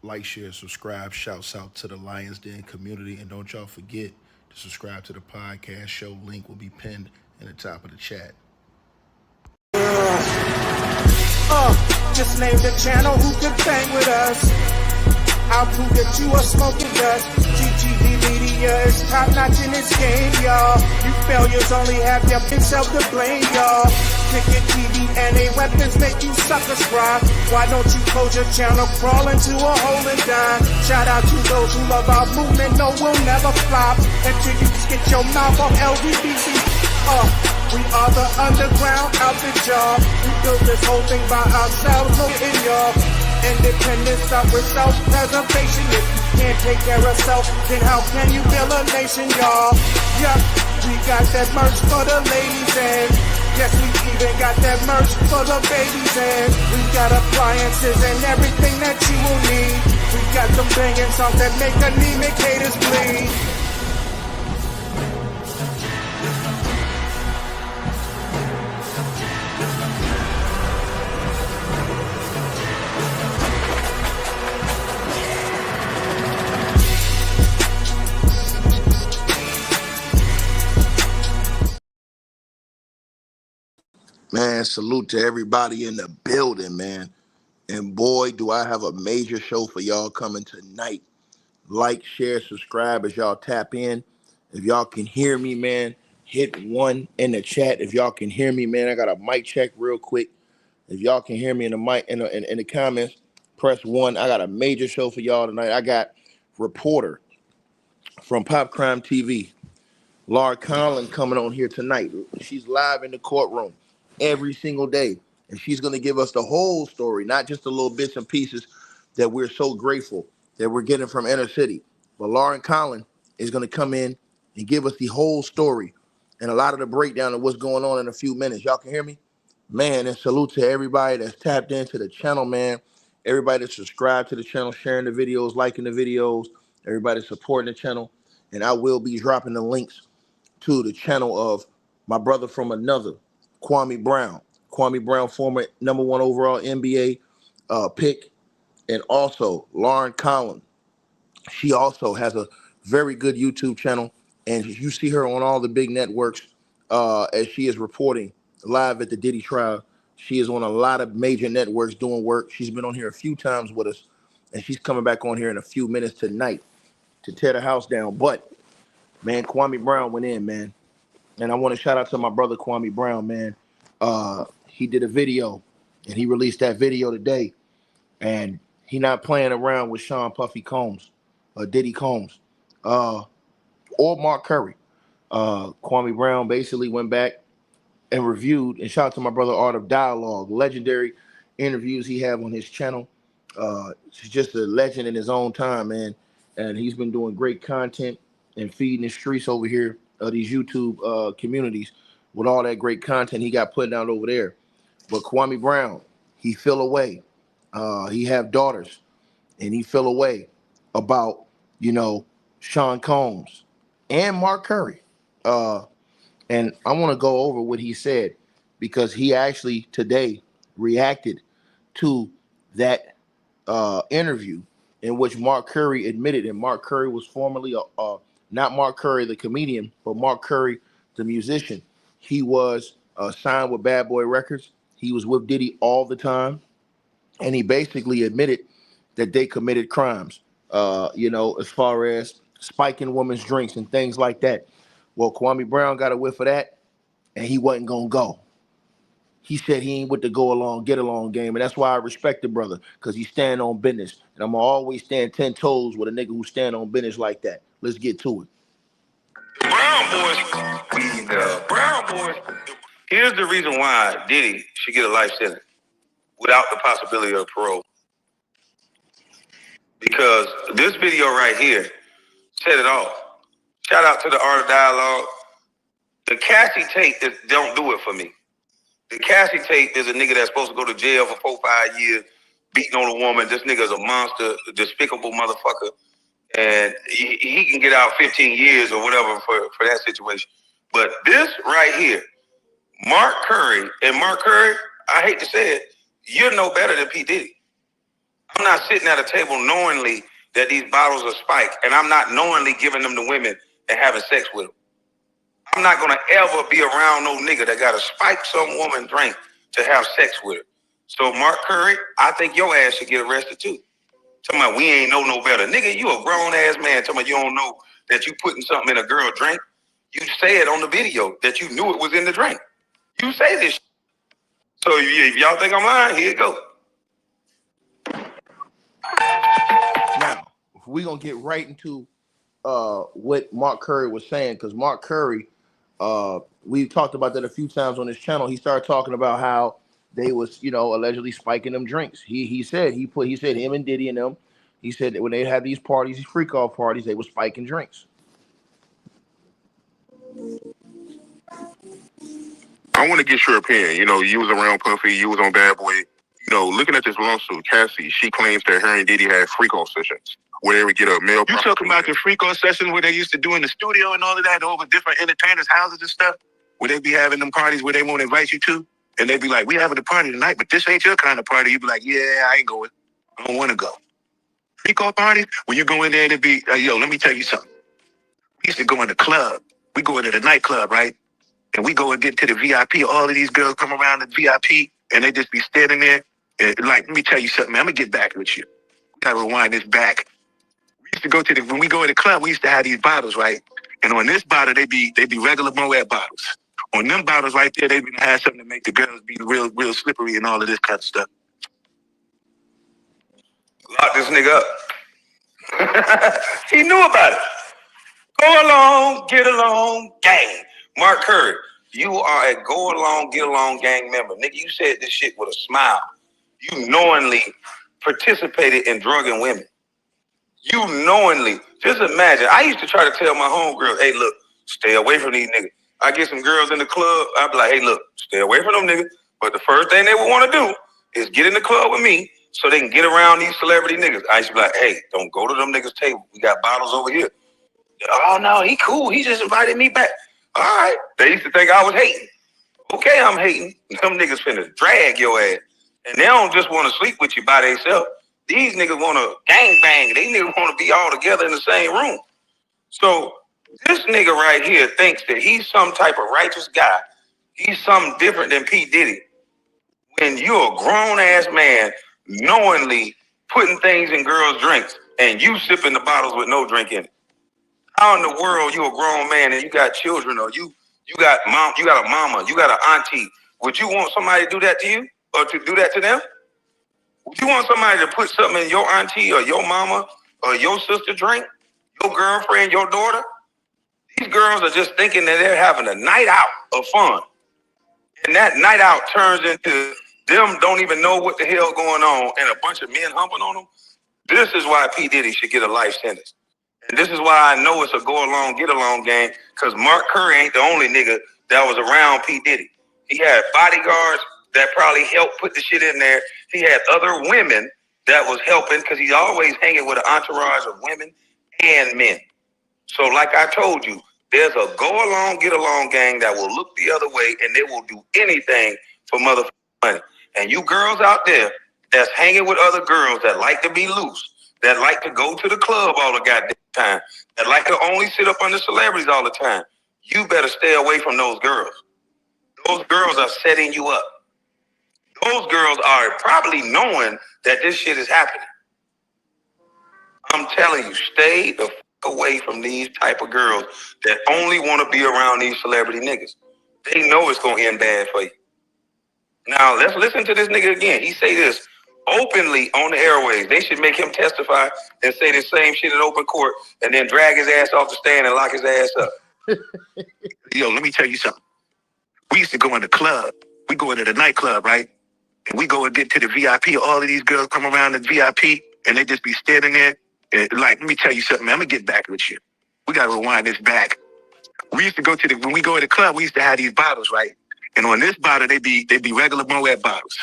Like, share, subscribe. Shouts out to the Lions Den community. And don't y'all forget to subscribe to the podcast show. Link will be pinned in the top of the chat. Just name the channel who could bang with us. I'll prove that you are smoking dust. GGD Media is top notch in this game, y'all. You failures only have your self to blame, y'all. Cricket TV and a weapons make you suckers cry. Why don't you close your channel, crawl into a hole and die? Shout out to those who love our movement, no, we'll never flop until you get your mouth off LGBT. We are the underground outfit, y'all. We built this whole thing by ourselves, no in y'all. Independence start with self-preservation. If you can't take care of self, then how can you build a nation, y'all? Yup, we got that merch for the ladies and yes, we even got that merch for the babies and we got appliances and everything that you will need. We got some banging songs that make anemic haters bleed. Man, salute to everybody in the building, man. And boy, do I have a major show for y'all coming tonight. Like, share, subscribe as y'all tap in. If y'all can hear me, man, hit 1 in the chat. If y'all can hear me, man, I got a mic check real quick. If y'all can hear me in the mic in the comments, press 1. I got a major show for y'all tonight. I got reporter from Pop Crime TV, Laura Conlon, coming on here tonight. She's live in the courtroom every single day, and she's going to give us the whole story, not just the little bits and pieces that we're so grateful that we're getting from inner city. But Lauren Conlon is going to come in and give us the whole story and a lot of the breakdown of what's going on in a few minutes. Y'all can hear me? Man, and salute to everybody that's tapped into the channel, man. Everybody that's subscribed to the channel, sharing the videos, liking the videos, everybody supporting the channel. And I will be dropping the links to the channel of my brother from another, Kwami Brown. Kwami Brown, former #1 overall NBA pick, and also Lauren Conlon. She also has a very good YouTube channel, and you see her on all the big networks as she is reporting live at the Diddy trial. She is on a lot of major networks doing work. She's been on here a few times with us, and she's coming back on here in a few minutes tonight to tear the house down. But, man, Kwami Brown went in, man. And I want to shout out to my brother, Kwami Brown, man. He did a video, and he released that video today. And he not playing around with Sean Puffy Combs, Diddy Combs, or Mark Curry. Kwami Brown basically went back and reviewed, and shout out to my brother, Art of Dialogue, legendary interviews he have on his channel. He's just a legend in his own time, man. And he's been doing great content and feeding the streets over here, these YouTube communities, with all that great content he got putting out over there. But Kwami Brown, he fell away. He have daughters, and he fell away about, Sean Combs and Mark Curry. And I want to go over what he said, because he actually today reacted to that interview in which Mark Curry admitted, and Mark Curry was formerly not Mark Curry the comedian, but Mark Curry the musician. He was signed with Bad Boy Records. He was with Diddy all the time, and he basically admitted that they committed crimes, as far as spiking women's drinks and things like that. Well, Kwami Brown got a whiff of that, and he wasn't going to go. He said he ain't with the go along, get along game, and that's why I respect the brother, because he stand on business. And I'm going to always stand 10 toes with a nigga who stand on business like that. Let's get to it. Brown boys. Here's the reason why Diddy should get a life sentence without the possibility of parole. Because this video right here said it all. Shout out to the Art of Dialogue. The Cassie tape don't do it for me. The Cassie tape is a nigga that's supposed to go to jail for 4-5 years, beating on a woman. This nigga's a monster, a despicable motherfucker. And he can get out 15 years or whatever for that situation. But this right here, Mark Curry, I hate to say it, you're no better than P. Diddy. I'm not sitting at a table knowingly that these bottles are spiked, and I'm not knowingly giving them to women and having sex with them. I'm not gonna ever be around no nigga that gotta spike some woman drink to have sex with her. So Mark Curry, I think your ass should get arrested too. Talking about we ain't know no better. Nigga, you a grown ass man talking about you don't know that you putting something in a girl drink. You said on the video that you knew it was in the drink. You say this shit. So if y'all think I'm lying, here you go. Now, we're going to get right into what Mark Curry was saying, because Mark Curry, we talked about that a few times on his channel. He started talking about how they was, allegedly spiking them drinks. He said him and Diddy and them, he said that when they had these parties, these freak off parties, they were spiking drinks. I want to get your opinion. You was around Puffy, you was on Bad Boy. Looking at this lawsuit, Cassie, she claims that her and Diddy had freak-off sessions where they would get a male. You talking about the freak-off sessions where they used to do in the studio and all of that over different entertainers' houses and stuff? Where they be having them parties where they won't invite you to? And they be like, we having a party tonight, but this ain't your kind of party. You be like, yeah, I ain't going. I don't want to go. Freak-off parties, when you go in there and it be, yo, let me tell you something. We used to go in the club. We go into the nightclub, right? And we go and get to the VIP. All of these girls come around the VIP, and they just be standing there. And let me tell you something, man. I'm going to get back with you. We got to rewind this back. We used to go when we go to the club, we used to have these bottles, right? And on this bottle, they be regular Moet bottles. On them bottles right there, they be have something to make the girls be real slippery and all of this kind of stuff. Lock this nigga up. He knew about it. Go along, get along, gang. Mark Curry, you are a go along, get along gang member. Nigga, you said this shit with a smile. You knowingly participated in drugging women. You knowingly. Just imagine. I used to try to tell my homegirls, hey, look, stay away from these niggas. I get some girls in the club, I'd be like, hey, look, stay away from them niggas. But the first thing they would want to do is get in the club with me so they can get around these celebrity niggas. I used to be like, hey, don't go to them niggas' table. We got bottles over here. Oh, no, he cool. He just invited me back. All right. They used to think I was hating. Okay, I'm hating. Them niggas finna drag your ass. And they don't just want to sleep with you by themselves. These niggas want to gang bang. These niggas want to be all together in the same room. So this nigga right here thinks that he's some type of righteous guy. He's something different than P. Diddy. When you're a grown-ass man knowingly putting things in girls' drinks and you sipping the bottles with no drink in it. How in the world you a grown man and you got children, or you got mom, you got a mama, you got an auntie? Would you want somebody to do that to you or to do that to them? Would you want somebody to put something in your auntie or your mama or your sister drink? Your girlfriend, your daughter? These girls are just thinking that they're having a night out of fun. And that night out turns into them don't even know what the hell going on and a bunch of men humping on them. This is why P. Diddy should get a life sentence. And this is why I know it's a go along, get along game, because Mark Curry ain't the only nigga that was around P. Diddy. He had bodyguards that probably helped put the shit in there. He had other women that was helping because he's always hanging with an entourage of women and men. So like I told you, there's a go along, get along gang that will look the other way and they will do anything for motherfucking money. And you girls out there that's hanging with other girls that like to be loose, that like to go to the club all the goddamn time, that like to only sit up under celebrities all the time, you better stay away from those girls. Those girls are setting you up. Those girls are probably knowing that this shit is happening. I'm telling you, stay the fuck away from these type of girls that only want to be around these celebrity niggas. They know it's going to end bad for you. Now, let's listen to this nigga again. He say this openly on the airways. They should make him testify and say the same shit in open court and then drag his ass off the stand and lock his ass up. Yo, let me tell you something. We used to go in the club. We go into the nightclub, right? And we go and get to the VIP. All of these girls come around the VIP and they just be standing there. And let me tell you something, man. I'm going to get back with you. We got to rewind this back. We used to go when we go to the club, we used to have these bottles, right? And on this bottle, they be regular Moet bottles.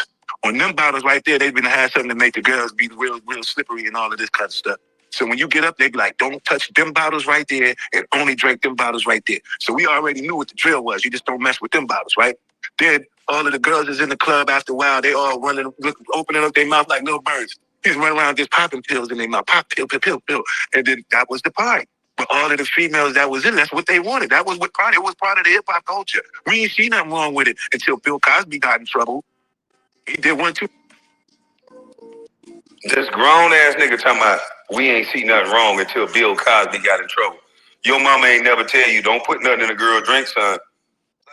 On them bottles right there, they've been have something to make the girls be real slippery and all of this kind of stuff. So when you get up, they be like, don't touch them bottles right there and only drink them bottles right there. So we already knew what the drill was. You just don't mess with them bottles, right? Then all of the girls is in the club after a while. They all running, opening up their mouth like little birds. He was running around just popping pills in their mouth, pop pill, pill, pill, pill. And then that was the party. But all of the females that was in, that's what they wanted. That was what party. It was part of the hip hop culture. We ain't see nothing wrong with it until Bill Cosby got in trouble. He did one too. This grown ass nigga talking about we ain't see nothing wrong until Bill Cosby got in trouble. Your mama ain't never tell you don't put nothing in a girl drink, son.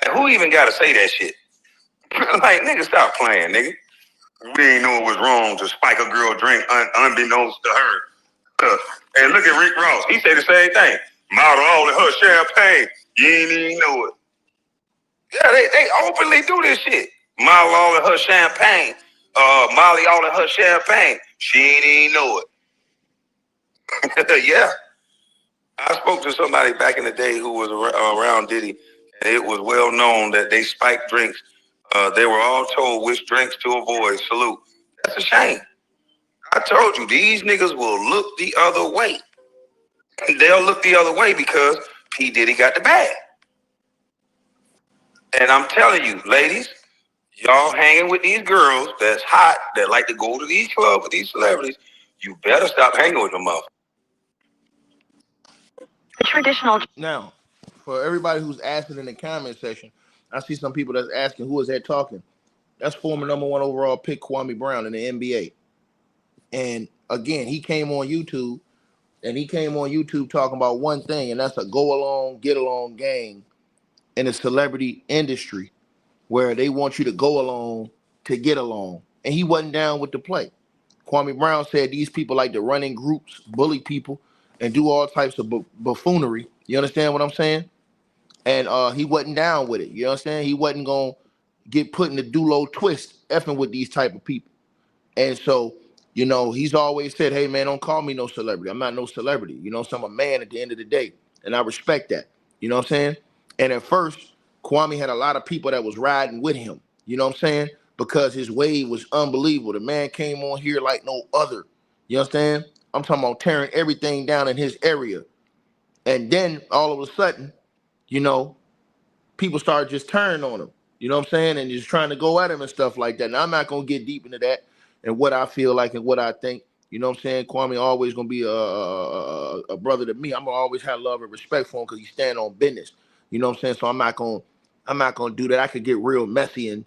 Like, who even gotta say that shit? Like, nigga, stop playing, nigga. We ain't know it was wrong to spike a girl drink unbeknownst to her. And look at Rick Ross. He said the same thing. Model all in her champagne. You ain't even know it. Yeah, they openly do this shit. Model all in her champagne. Molly all in her champagne. She ain't even know it. Yeah. I spoke to somebody back in the day who was around Diddy, and it was well known that they spiked drinks. They were all told which drinks to avoid. Salute. That's a shame. I told you, these niggas will look the other way. They'll look the other way because P. Diddy got the bag. And I'm telling you, ladies, y'all hanging with these girls that's hot, that like to go to these clubs with these celebrities, you better stop hanging with them up. The traditional. Now, for everybody who's asking in the comment section, I see some people that's asking who is that talking. That's former #1 overall pick Kwami Brown in the NBA. And again, he came on YouTube talking about one thing, and that's a go along, get along gang in the celebrity industry where they want you to go along to get along. And he wasn't down with the play. Kwame Brown said these people like to run in groups, bully people, and do all types of buffoonery. You understand what I'm saying? And he wasn't down with it. You understand? He wasn't going to get put in the Dulo twist effing with these type of people. And so, you know, he's always said, hey, man, don't call me no celebrity. I'm not no celebrity. You know, so I'm a man at the end of the day. And I respect that. You know what I'm saying? And at first, Kwame had a lot of people that was riding with him. You know what I'm saying? Because his wave was unbelievable. The man came on here like no other. You understand? I'm talking about tearing everything down in his area. And then all of a sudden, you know, people started just turning on him. You know what I'm saying? And just trying to go at him and stuff like that. Now, I'm not going to get deep into that and what I feel like and what I think. You know what I'm saying? Kwame always going to be a brother to me. I'm going to always have love and respect for him because he stand on business. You know what I'm saying? So I'm not going to do that. I could get real messy and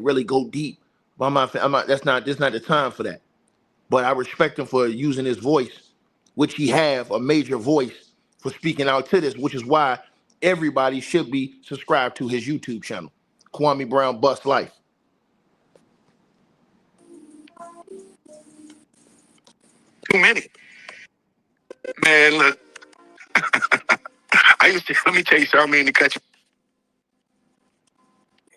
really go deep. But I'm not that's not the time for that. But I respect him for using his voice, which he have a major voice for speaking out to this, which is why everybody should be subscribed to his YouTube channel, Kwame Brown Bust Life. Too many. Man, look. Let me tell you something, I mean to cut you.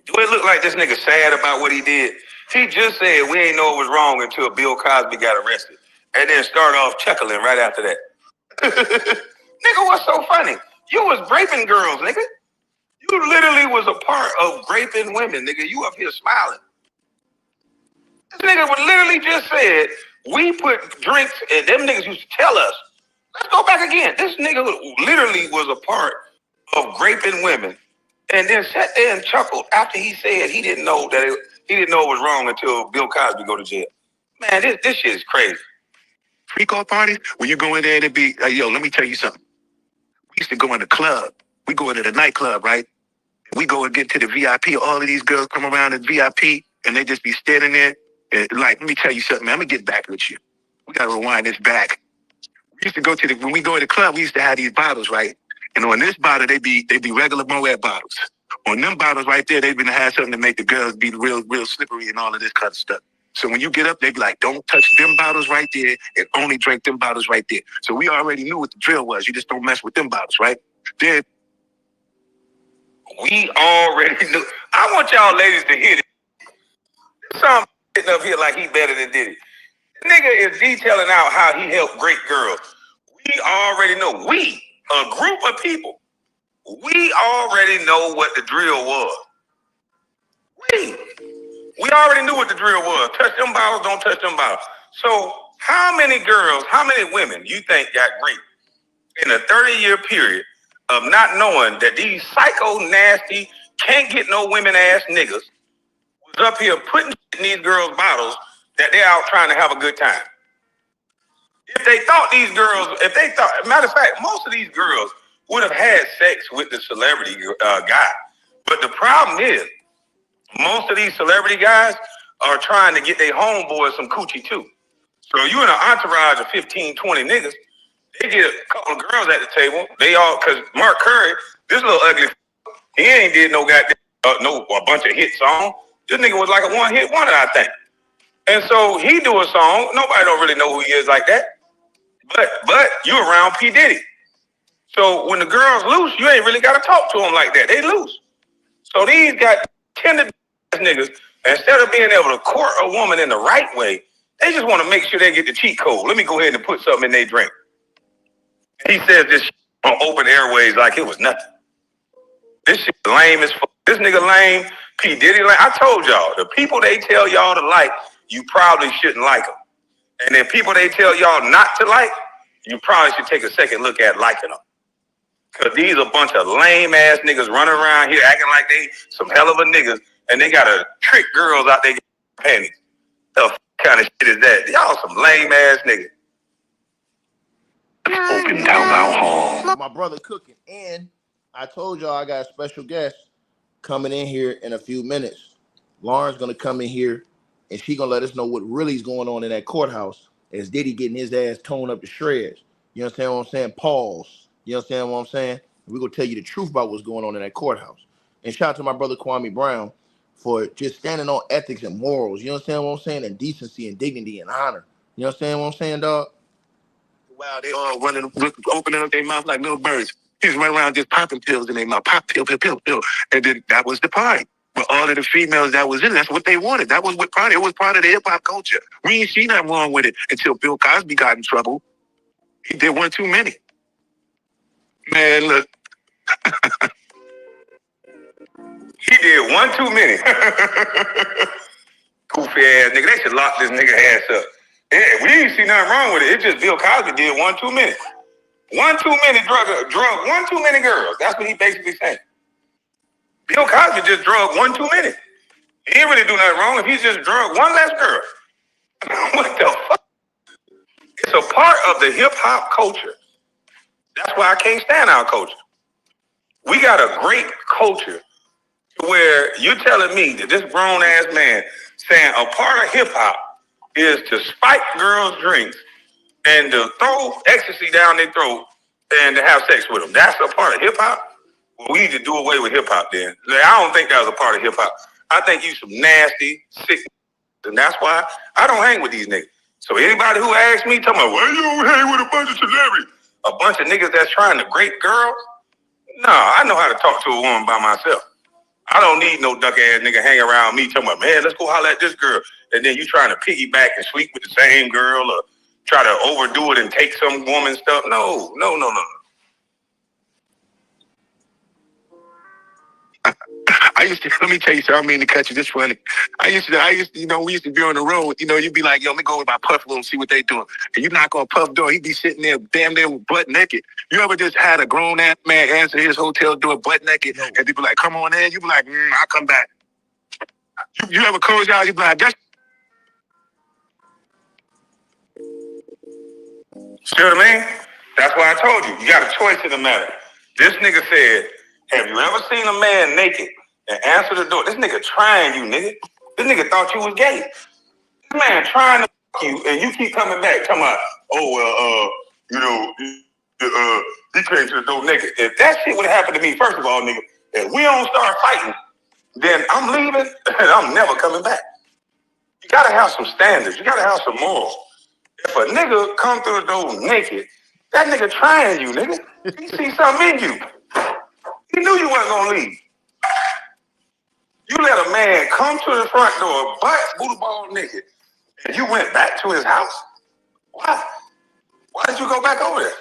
Do it look like this nigga sad about what he did? He just said we ain't know it was wrong until Bill Cosby got arrested. And then start off chuckling right after that. Nigga, what's so funny? You was raping girls, nigga. You literally was a part of raping women, nigga. You up here smiling. This nigga would literally just said, we put drinks, and them niggas used to tell us. Let's go back again. This nigga literally was a part of raping women. And then sat there and chuckled after he said he didn't know it was wrong until Bill Cosby go to jail. Man, this shit is crazy. Freak off parties, when you go in there to be, like, yo, let me tell you something. We used to go in the club. We go into the nightclub, right? We go and get to the VIP. All of these girls come around the VIP, and they just be standing there. And like, let me tell you something, man. I'm going to get back with you. We got to rewind this back. We used to go when we go to the club, we used to have these bottles, right? And on this bottle, they be regular Moet bottles. On them bottles right there, they've been to have something to make the girls be real slippery and all of this kind of stuff. So when you get up, they be like, don't touch them bottles right there and only drink them bottles right there. So we already knew what the drill was. You just don't mess with them bottles, right? Then we already knew. I want y'all ladies to hear this. Some sitting up here like he better than Diddy. Nigga is detailing out how he helped great girls. We already know. We, a group of people, we already know what the drill was. We already knew what the drill was. Touch them bottles, don't touch them bottles. So how many girls, how many women you think got raped in a 30-year period of not knowing that these psycho, nasty, can't get no women ass niggas was up here putting in these girls' bottles that they're out trying to have a good time. If they thought these girls, matter of fact, most of these girls would have had sex with the celebrity guy. But the problem is, most of these celebrity guys are trying to get their homeboys some coochie too. So you in an entourage of 15, 20 niggas, they get a couple of girls at the table. They all, because Mark Curry, this little ugly, he ain't did no goddamn, a bunch of hit songs. This nigga was like a one-hit wonder, I think. And so he do a song. Nobody don't really know who he is like that. But you around P. Diddy. So when the girls loose, you ain't really got to talk to them like that. They loose. So these got tender niggas, instead of being able to court a woman in the right way, they just want to make sure they get the cheat code. Let me go ahead and put something in their drink. He says this on open airways like it was nothing. This shit lame as fuck. This nigga lame. P. Diddy lame. I told y'all, the people they tell y'all to like, you probably shouldn't like them. And then people they tell y'all not to like, you probably should take a second look at liking them. Because these are a bunch of lame-ass niggas running around here acting like they some hell of a niggas, and they got to trick girls out there panties. The kind of shit is that? Y'all some lame-ass niggas. Open down our hall. My brother cooking, and I told y'all I got a special guest coming in here in a few minutes. Lauren's going to come in here, and she going to let us know what really is going on in that courthouse as Diddy getting his ass toned up to shreds. You understand what I'm saying? Pause. You understand what I'm saying? We're going to tell you the truth about what's going on in that courthouse. And shout out to my brother Kwami Brown for just standing on ethics and morals. You understand what I'm saying? And decency and dignity and honor. You understand what I'm saying, dog? Wow, they all running, opening up their mouth like little birds. He's running around just popping pills in their mouth. Pop, pill, pill, pill, pill. And then that was the party. But all of the females that was in it, that's what they wanted. That was what part. It was part of the hip-hop culture. We ain't seen nothing wrong with it until Bill Cosby got in trouble. He did one too many. Man, look. He did one too many. Goofy ass nigga. They should lock this nigga ass up. Yeah, we didn't see nothing wrong with it. It's just Bill Cosby did one too many. One too many drug, one too many girls. That's what he basically saying. Bill Cosby just drug one too many. He didn't really do nothing wrong if he just drug one less girl. What the fuck? It's a part of the hip-hop culture. That's why I can't stand our culture. We got a great culture where you're telling me that this grown-ass man saying a part of hip-hop is to spike girls' drinks and to throw ecstasy down their throat and to have sex with them. That's a part of hip-hop? Well, we need to do away with hip-hop then. Like, I don't think that was a part of hip-hop. I think you some nasty, sick, and that's why I don't hang with these niggas. So anybody who asks me, tell me, why you don't hang with a bunch of celebrities? A bunch of niggas that's trying to grape girls? Nah, I know how to talk to a woman by myself. I don't need no duck-ass nigga hang around me talking about, man, let's go holler at this girl. And then you trying to piggyback and sleep with the same girl or try to overdo it and take some woman's stuff. No. Let me tell you something, I mean to cut you, this funny. I used to, you know, we used to be on the road, you know, you'd be like, yo, let me go with my Puff room and see what they doing. And you knock on Puff door, he'd be sitting there damn near butt naked. You ever just had a grown ass man answer his hotel door butt naked and they'd be like, come on in? You be like, I'll come back. You ever close your eyes, you be like, that's... See what I mean? That's why I told you, you got a choice in the matter. This nigga said, have you ever seen a man naked and answer the door? This nigga trying you, nigga. This nigga thought you was gay. This man trying to fuck you, and you keep coming back talking about, he came to the door naked. If that shit would have happened to me, first of all, nigga, if we don't start fighting, then I'm leaving and I'm never coming back. You gotta have some standards. You gotta have some morals. If a nigga come through the door naked, that nigga trying you, nigga. He see something in you. He knew you wasn't gonna leave. You let a man come to the front door, butt booty ball naked, and you went back to his house? Why? Why did you go back over there?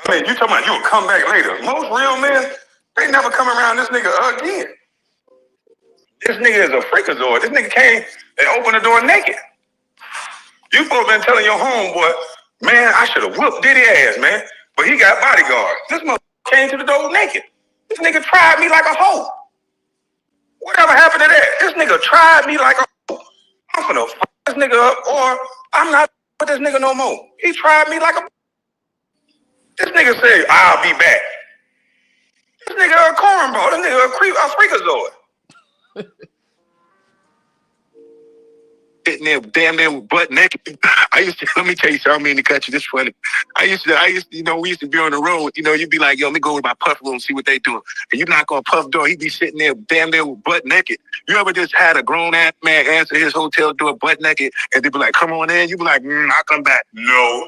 I mean, you talking about you would come back later. Most real men, they never come around this nigga again. This nigga is a freakazoid. This nigga came and opened the door naked. You supposed to been telling your homeboy, man, I should have whooped Diddy ass, man. But he got bodyguards. This motherfucker came to the door naked. This nigga tried me like a hoe. Whatever happened to that? This nigga tried me like a hoe. I'm finna fuck this nigga up, or I'm not with this nigga no more. He tried me like a. This nigga said, I'll be back. This nigga a cornball. This nigga a freakazoid. Sitting there, damn near butt naked. Let me tell you something, I mean to cut you, this funny. I used to, we used to be on the road, you'd be like, yo, let me go to my Puff room and see what they doing. And you knock on Puff door, he'd be sitting there damn near butt naked. You ever just had a grown ass man answer his hotel door butt naked and they'd be like, come on in? You'd be like, I'll come back. No.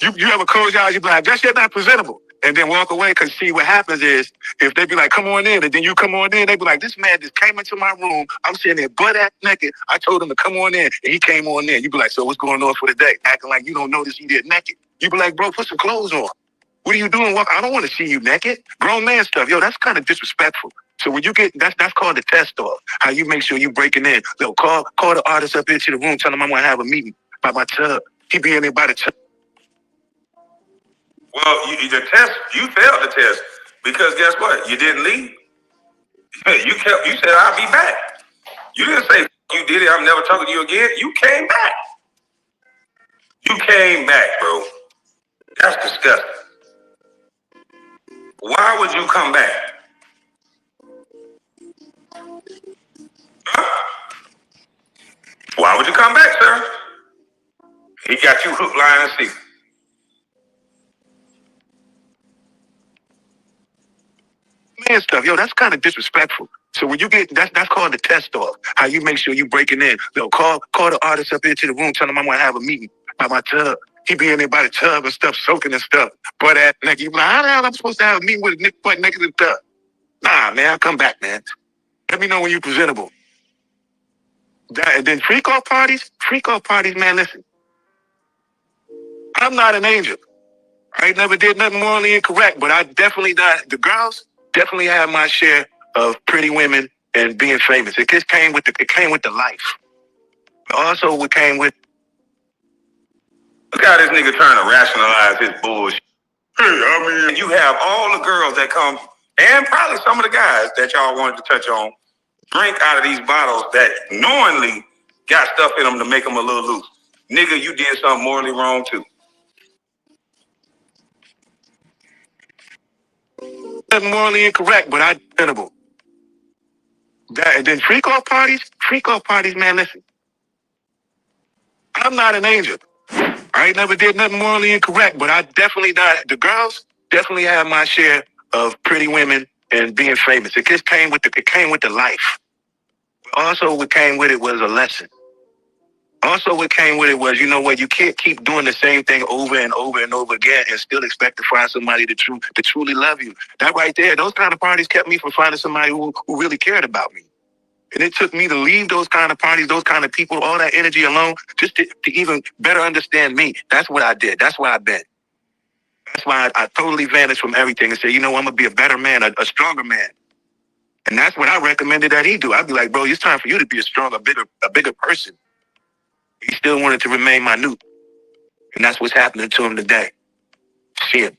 You ever close your eyes, you'd be like, that shit not presentable. And then walk away, because see, what happens is, if they be like, come on in, and then you come on in, they be like, this man just came into my room, I'm sitting there butt-ass naked, I told him to come on in, and he came on in. You be like, so what's going on for the day? Acting like you don't notice he did naked. You be like, bro, put some clothes on. What are you doing? I don't want to see you naked. Grown man stuff, yo, that's kind of disrespectful. So when you get, that's called the test off. How you make sure you breaking in. Yo, call the artist up into the room, tell him I'm going to have a meeting by my tub. He be in there by the tub. Well, you failed the test, because guess what? You didn't leave. You said, I'll be back. You didn't say, you did it, I'm never talking to you again. You came back. You came back, bro. That's disgusting. Why would you come back? Huh? Why would you come back, sir? He got you hook, line, and sinker. Man stuff, yo, that's kind of disrespectful. So when you get, that's called the test off. How you make sure you breaking in. Yo, call the artist up into the room, tell him I'm going to have a meeting by my tub. He be in there by the tub and stuff, soaking and stuff. But nigga, you be like, how the hell I'm supposed to have a meeting with a nigga butt naked in the tub? Nah, man, I'll come back, man. Let me know when you're presentable. And then freak off parties, man, listen. I'm not an angel. I never did nothing morally incorrect, but I definitely not. The girls definitely have my share of pretty women and being famous. It just came with the life. But also, what came with. Look how this nigga trying to rationalize his bullshit. Hey, I mean, you have all the girls that come, and probably some of the guys that y'all wanted to touch on, drink out of these bottles that knowingly got stuff in them to make them a little loose. Nigga, you did something morally wrong too. Morally incorrect, but I tenable. And then freak off parties, man, listen. I'm not an angel. I never did nothing morally incorrect, but I definitely not. The girls definitely have my share of pretty women and being famous. It just came with the life. Also, what came with it was a lesson. Also, what came with it was, you know what, you can't keep doing the same thing over and over and over again and still expect to find somebody to truly love you. That right there, those kind of parties kept me from finding somebody who really cared about me. And it took me to leave those kind of parties, those kind of people, all that energy alone, just to even better understand me. That's what I did. That's where I've been. That's why I totally vanished from everything and said, you know, I'm going to be a better man, a stronger man. And that's what I recommended that he do. I'd be like, bro, it's time for you to be a stronger, bigger person. He still wanted to remain minute. And that's what's happening to him today. Shit.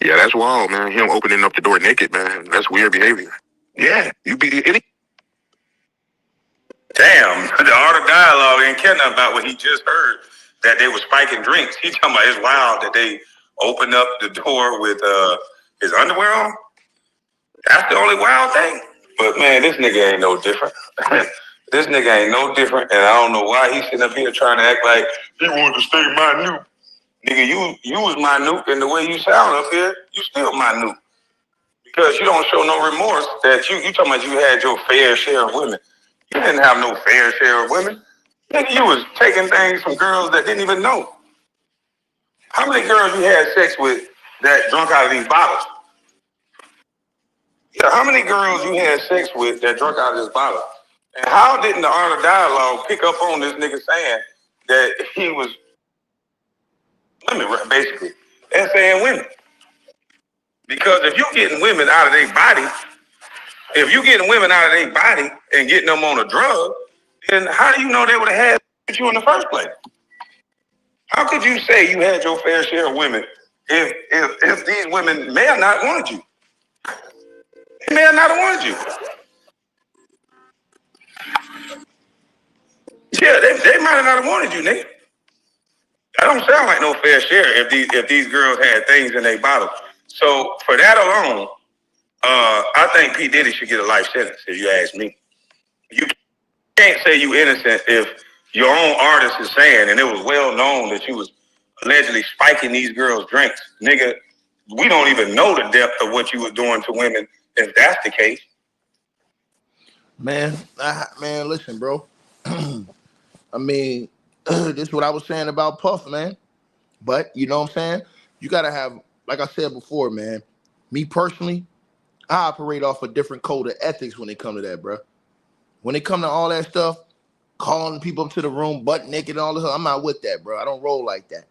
Yeah, that's wild, man. Him opening up the door naked, man. That's weird behavior. Yeah, you be any. Damn, the art of dialogue ain't care nothing about what he just heard, that they were spiking drinks. He talking about it's wild that they opened up the door with his underwear on. That's the only wild thing. But man, this nigga ain't no different. This nigga ain't no different, and I don't know why he's sitting up here trying to act like he wanted to stay minute. Nigga, you was minute, and the way you sound up here, you still minute. Because you don't show no remorse that you talking about you had your fair share of women. You didn't have no fair share of women. Nigga, you was taking things from girls that didn't even know. How many girls you had sex with that drunk out of these bottles? Yeah, how many girls you had sex with that drunk out of this bottle? And how didn't the art of dialogue pick up on this nigga saying that he was women, basically, and saying women? Because if you getting women out of their body, and getting them on a drug, then how do you know they would have had you in the first place? How could you say you had your fair share of women if these women may have not wanted you? They may have not wanted you. Yeah, they might not have wanted you, nigga. That don't sound like no fair share if these girls had things in their bottle. So for that alone, I think P. Diddy should get a life sentence, if you ask me. You can't say you innocent if your own artist is saying, and it was well known that you was allegedly spiking these girls' drinks. Nigga, we don't even know the depth of what you were doing to women if that's the case. Man, listen, bro. I mean, this is what I was saying about Puff, man. But you know what I'm saying? You gotta have, like I said before, man. Me personally, I operate off a different code of ethics when it come to that, bro. When it come to all that stuff, calling people up to the room, butt naked and all this, I'm not with that, bro. I don't roll like that.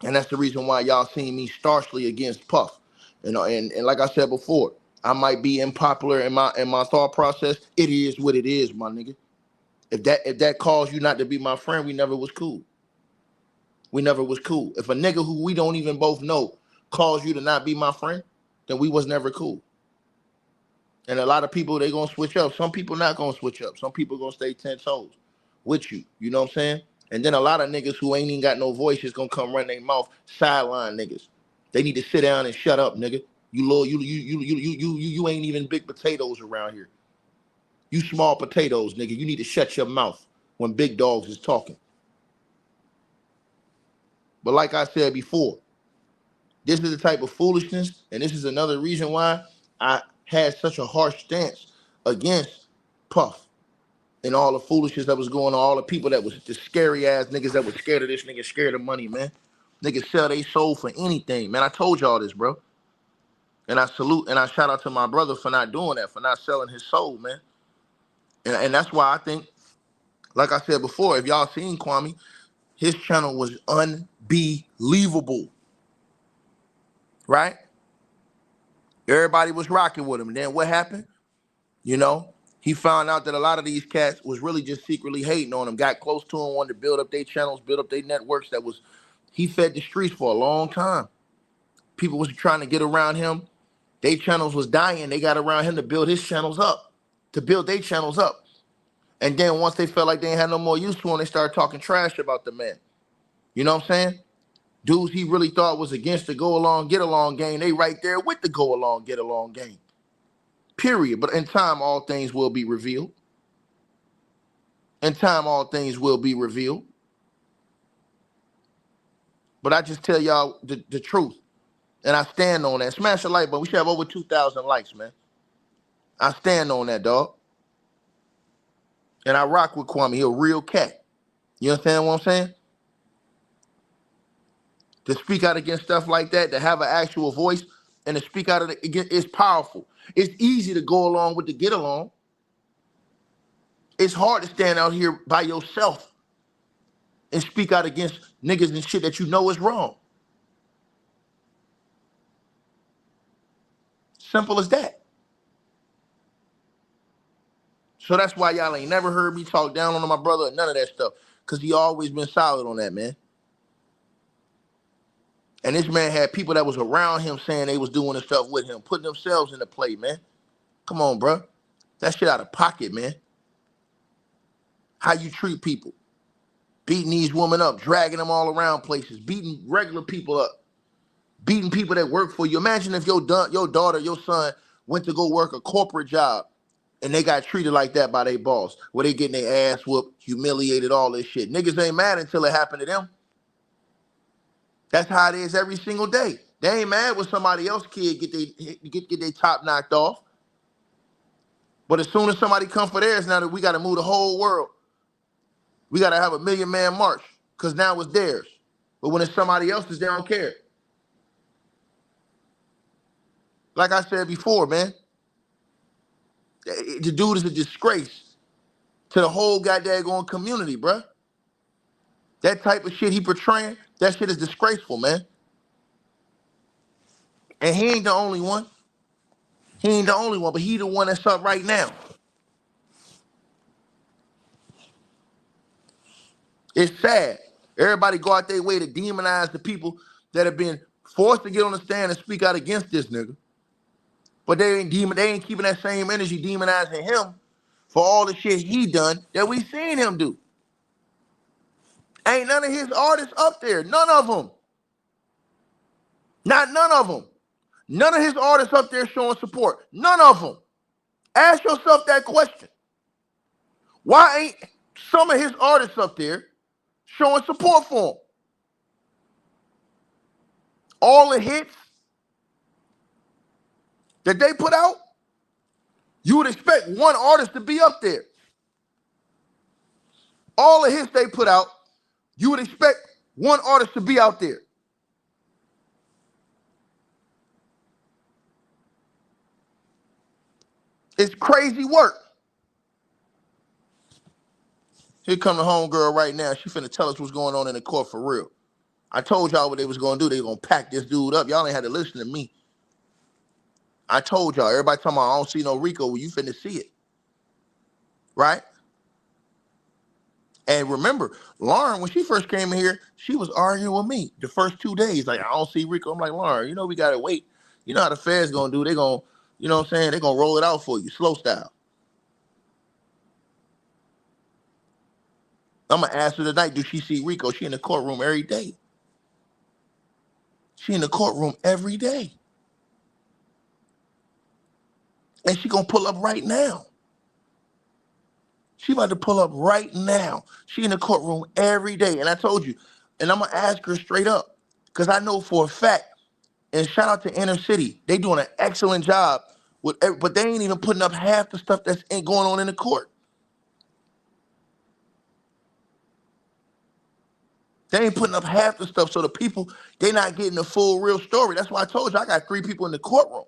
And that's the reason why y'all seen me staunchly against Puff. You know, and like I said before, I might be unpopular in my thought process. It is what it is, my nigga. If that caused you not to be my friend, we never was cool. We never was cool. If a nigga who we don't even both know calls you to not be my friend, then we was never cool. And a lot of people, they gonna switch up. Some people not gonna switch up. Some people gonna stay 10 toes with you. You know what I'm saying? And then a lot of niggas who ain't even got no voice is gonna come run their mouth, sideline niggas. They need to sit down and shut up, nigga. You ain't even big potatoes around here. You small potatoes, nigga. You need to shut your mouth when big dogs is talking. But like I said before, this is the type of foolishness, and this is another reason why I had such a harsh stance against Puff and all the foolishness that was going on, all the people that was the scary ass niggas that was scared of this nigga, scared of money, man. Niggas sell their soul for anything, man. I told y'all this, bro. And I salute and I shout out to my brother for not doing that, for not selling his soul, man. And that's why I think, like I said before, if y'all seen Kwame, his channel was unbelievable, right? Everybody was rocking with him. And then what happened? You know, he found out that a lot of these cats was really just secretly hating on him, got close to him, wanted to build up their channels, build up their networks. He fed the streets for a long time. People was trying to get around him. Their channels was dying. They got around him to build his channels up, to build their channels up. And then once they felt like they ain't had no more use to him, they started talking trash about the man. You know what I'm saying? Dudes he really thought was against the go along, get along game, they right there with the go along, get along game. Period. But in time, all things will be revealed. In time, all things will be revealed. But I just tell y'all the truth. And I stand on that. Smash a like button. We should have over 2,000 likes, man. I stand on that, dog. And I rock with Kwame. He a real cat. You understand what I'm saying? To speak out against stuff like that, to have an actual voice, and to speak out against, it's powerful. It's easy to go along with the get along. It's hard to stand out here by yourself and speak out against niggas and shit that you know is wrong. Simple as that. So that's why y'all ain't never heard me talk down on my brother or none of that stuff. Because he always been solid on that, man. And this man had people that was around him saying they was doing the stuff with him, putting themselves in the play, man. Come on, bro. That shit out of pocket, man. How you treat people. Beating these women up, dragging them all around places, beating regular people up, beating people that work for you. Imagine if your daughter, your son went to go work a corporate job and they got treated like that by their boss, where they getting their ass whooped, humiliated, all this shit. Niggas ain't mad until it happened to them. That's how it is every single day. They ain't mad when somebody else's kid get their top knocked off. But as soon as somebody come for theirs, now that we got to move the whole world, we got to have a 1,000,000-man march because now it's theirs. But when it's somebody else's, they don't care. Like I said before, man, the dude is a disgrace to the whole goddamn community, bruh. That type of shit he portraying, that shit is disgraceful, man. And he ain't the only one. He ain't the only one, but he the one that's up right now. It's sad. Everybody go out their way to demonize the people that have been forced to get on the stand and speak out against this nigga. But they ain't keeping that same energy demonizing him for all the shit he done that we seen him do. Ain't none of his artists up there. None of them. Not none of them. None of his artists up there showing support. None of them. Ask yourself that question. Why ain't some of his artists up there showing support for him? All the hits that they put out, you would expect one artist to be up there. All the hits they put out, you would expect one artist to be out there. It's crazy work. Here come the homegirl right now. She finna tell us what's going on in the court for real. I told y'all what they was gonna do. They gonna pack this dude up. Y'all ain't had to listen to me. I told y'all. Everybody talking about I don't see no Rico. Well, you finna see it. Right? And remember, Lauren, when she first came in here, she was arguing with me the first 2 days. Like, I don't see Rico. I'm like, Lauren, you know we gotta wait. You know how the feds gonna do. They gonna, you know what I'm saying? They gonna roll it out for you, slow style. I'm gonna ask her tonight, do she see Rico? She in the courtroom every day. She in the courtroom every day. And she gonna pull up right now. She about to pull up right now. She in the courtroom every day. And I told you, and I'm gonna ask her straight up, because I know for a fact, and shout out to Inner City, they doing an excellent job with, but they ain't even putting up half the stuff that's going on in the court. They ain't putting up half the stuff, so the people, they not getting the full real story. That's why I told you I got 3 people in the courtroom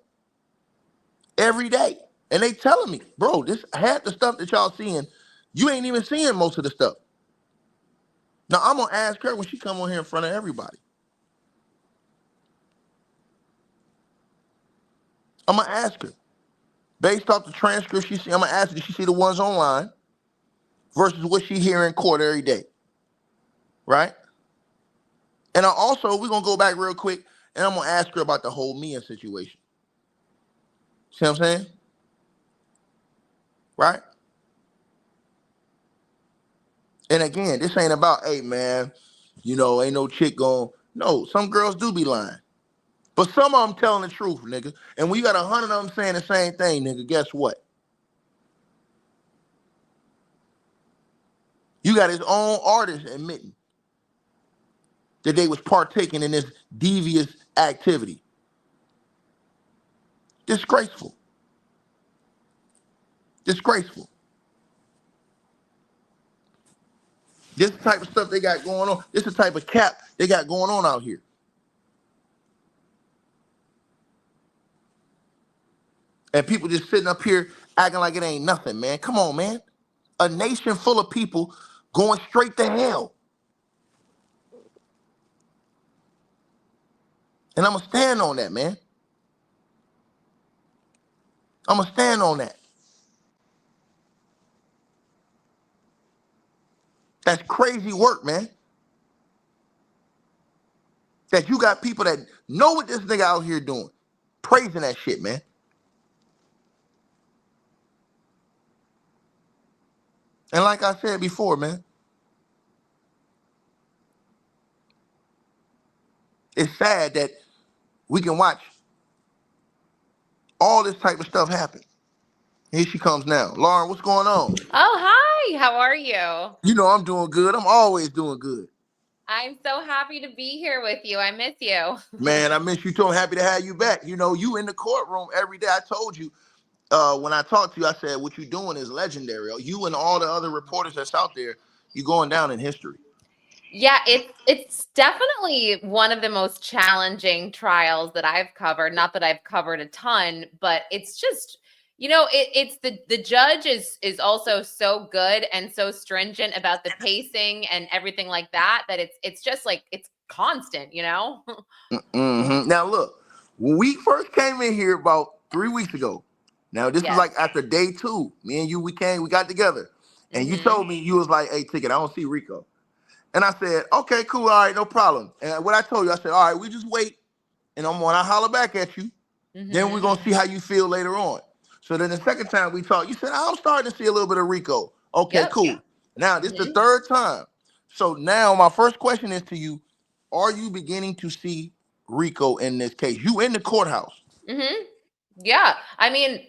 every day. And they telling me, bro, this half the stuff that y'all seeing, you ain't even seeing most of the stuff. Now, I'm going to ask her when she come on here in front of everybody. I'm going to ask her. Based off the transcript she see, I'm going to ask her, did she see the ones online versus what she hear in court every day? Right? And also, we're going to go back real quick, and I'm going to ask her about the whole Mia situation. See what I'm saying? Right? And again, this ain't about, hey, man, you know, ain't no chick going. No, some girls do be lying. But some of them telling the truth, nigga. And when you got 100 of them saying the same thing, nigga, guess what? You got his own artist admitting that they was partaking in this devious activity. Disgraceful. Disgraceful. This type of stuff they got going on. This is the type of cap they got going on out here. And people just sitting up here acting like it ain't nothing, man. Come on, man. A nation full of people going straight to hell. And I'm going to stand on that, man. I'm going to stand on that. That's crazy work, man. That you got people that know what this nigga out here doing, praising that shit, man. And like I said before, man, it's sad that we can watch all this type of stuff happen. Here she comes now. Lauren, what's going on? Oh, hi. How are you? You know I'm doing good. I'm always doing good. I'm so happy to be here with you. I miss you. Man, I miss you too. I'm happy to have you back. You know, you in the courtroom every day. I told you when I talked to you, I said, what you doing is legendary. You and all the other reporters that's out there, you going down in history. Yeah, it's definitely one of the most challenging trials that I've covered. Not that I've covered a ton, but it's just, you know, it's the judge is also so good and so stringent about the pacing and everything like that, that it's just like, it's constant, you know? Mm-hmm. Now, look, when we first came in here about 3 weeks ago, now this was like after day 2, me and you, we got together. And you told me, you was like, hey, Ticket, I don't see Rico. And I said, okay, cool, all right, no problem. And what I told you, I said, all right, we just wait. And when I holler back at you, then we're going to see how you feel later on. So then the second time we talked, you said, I'm starting to see a little bit of Rico. Okay, cool. Now, this is the 3rd time. So now my first question is to you: are you beginning to see Rico in this case? You in the courthouse? Mm-hmm. Yeah. I mean,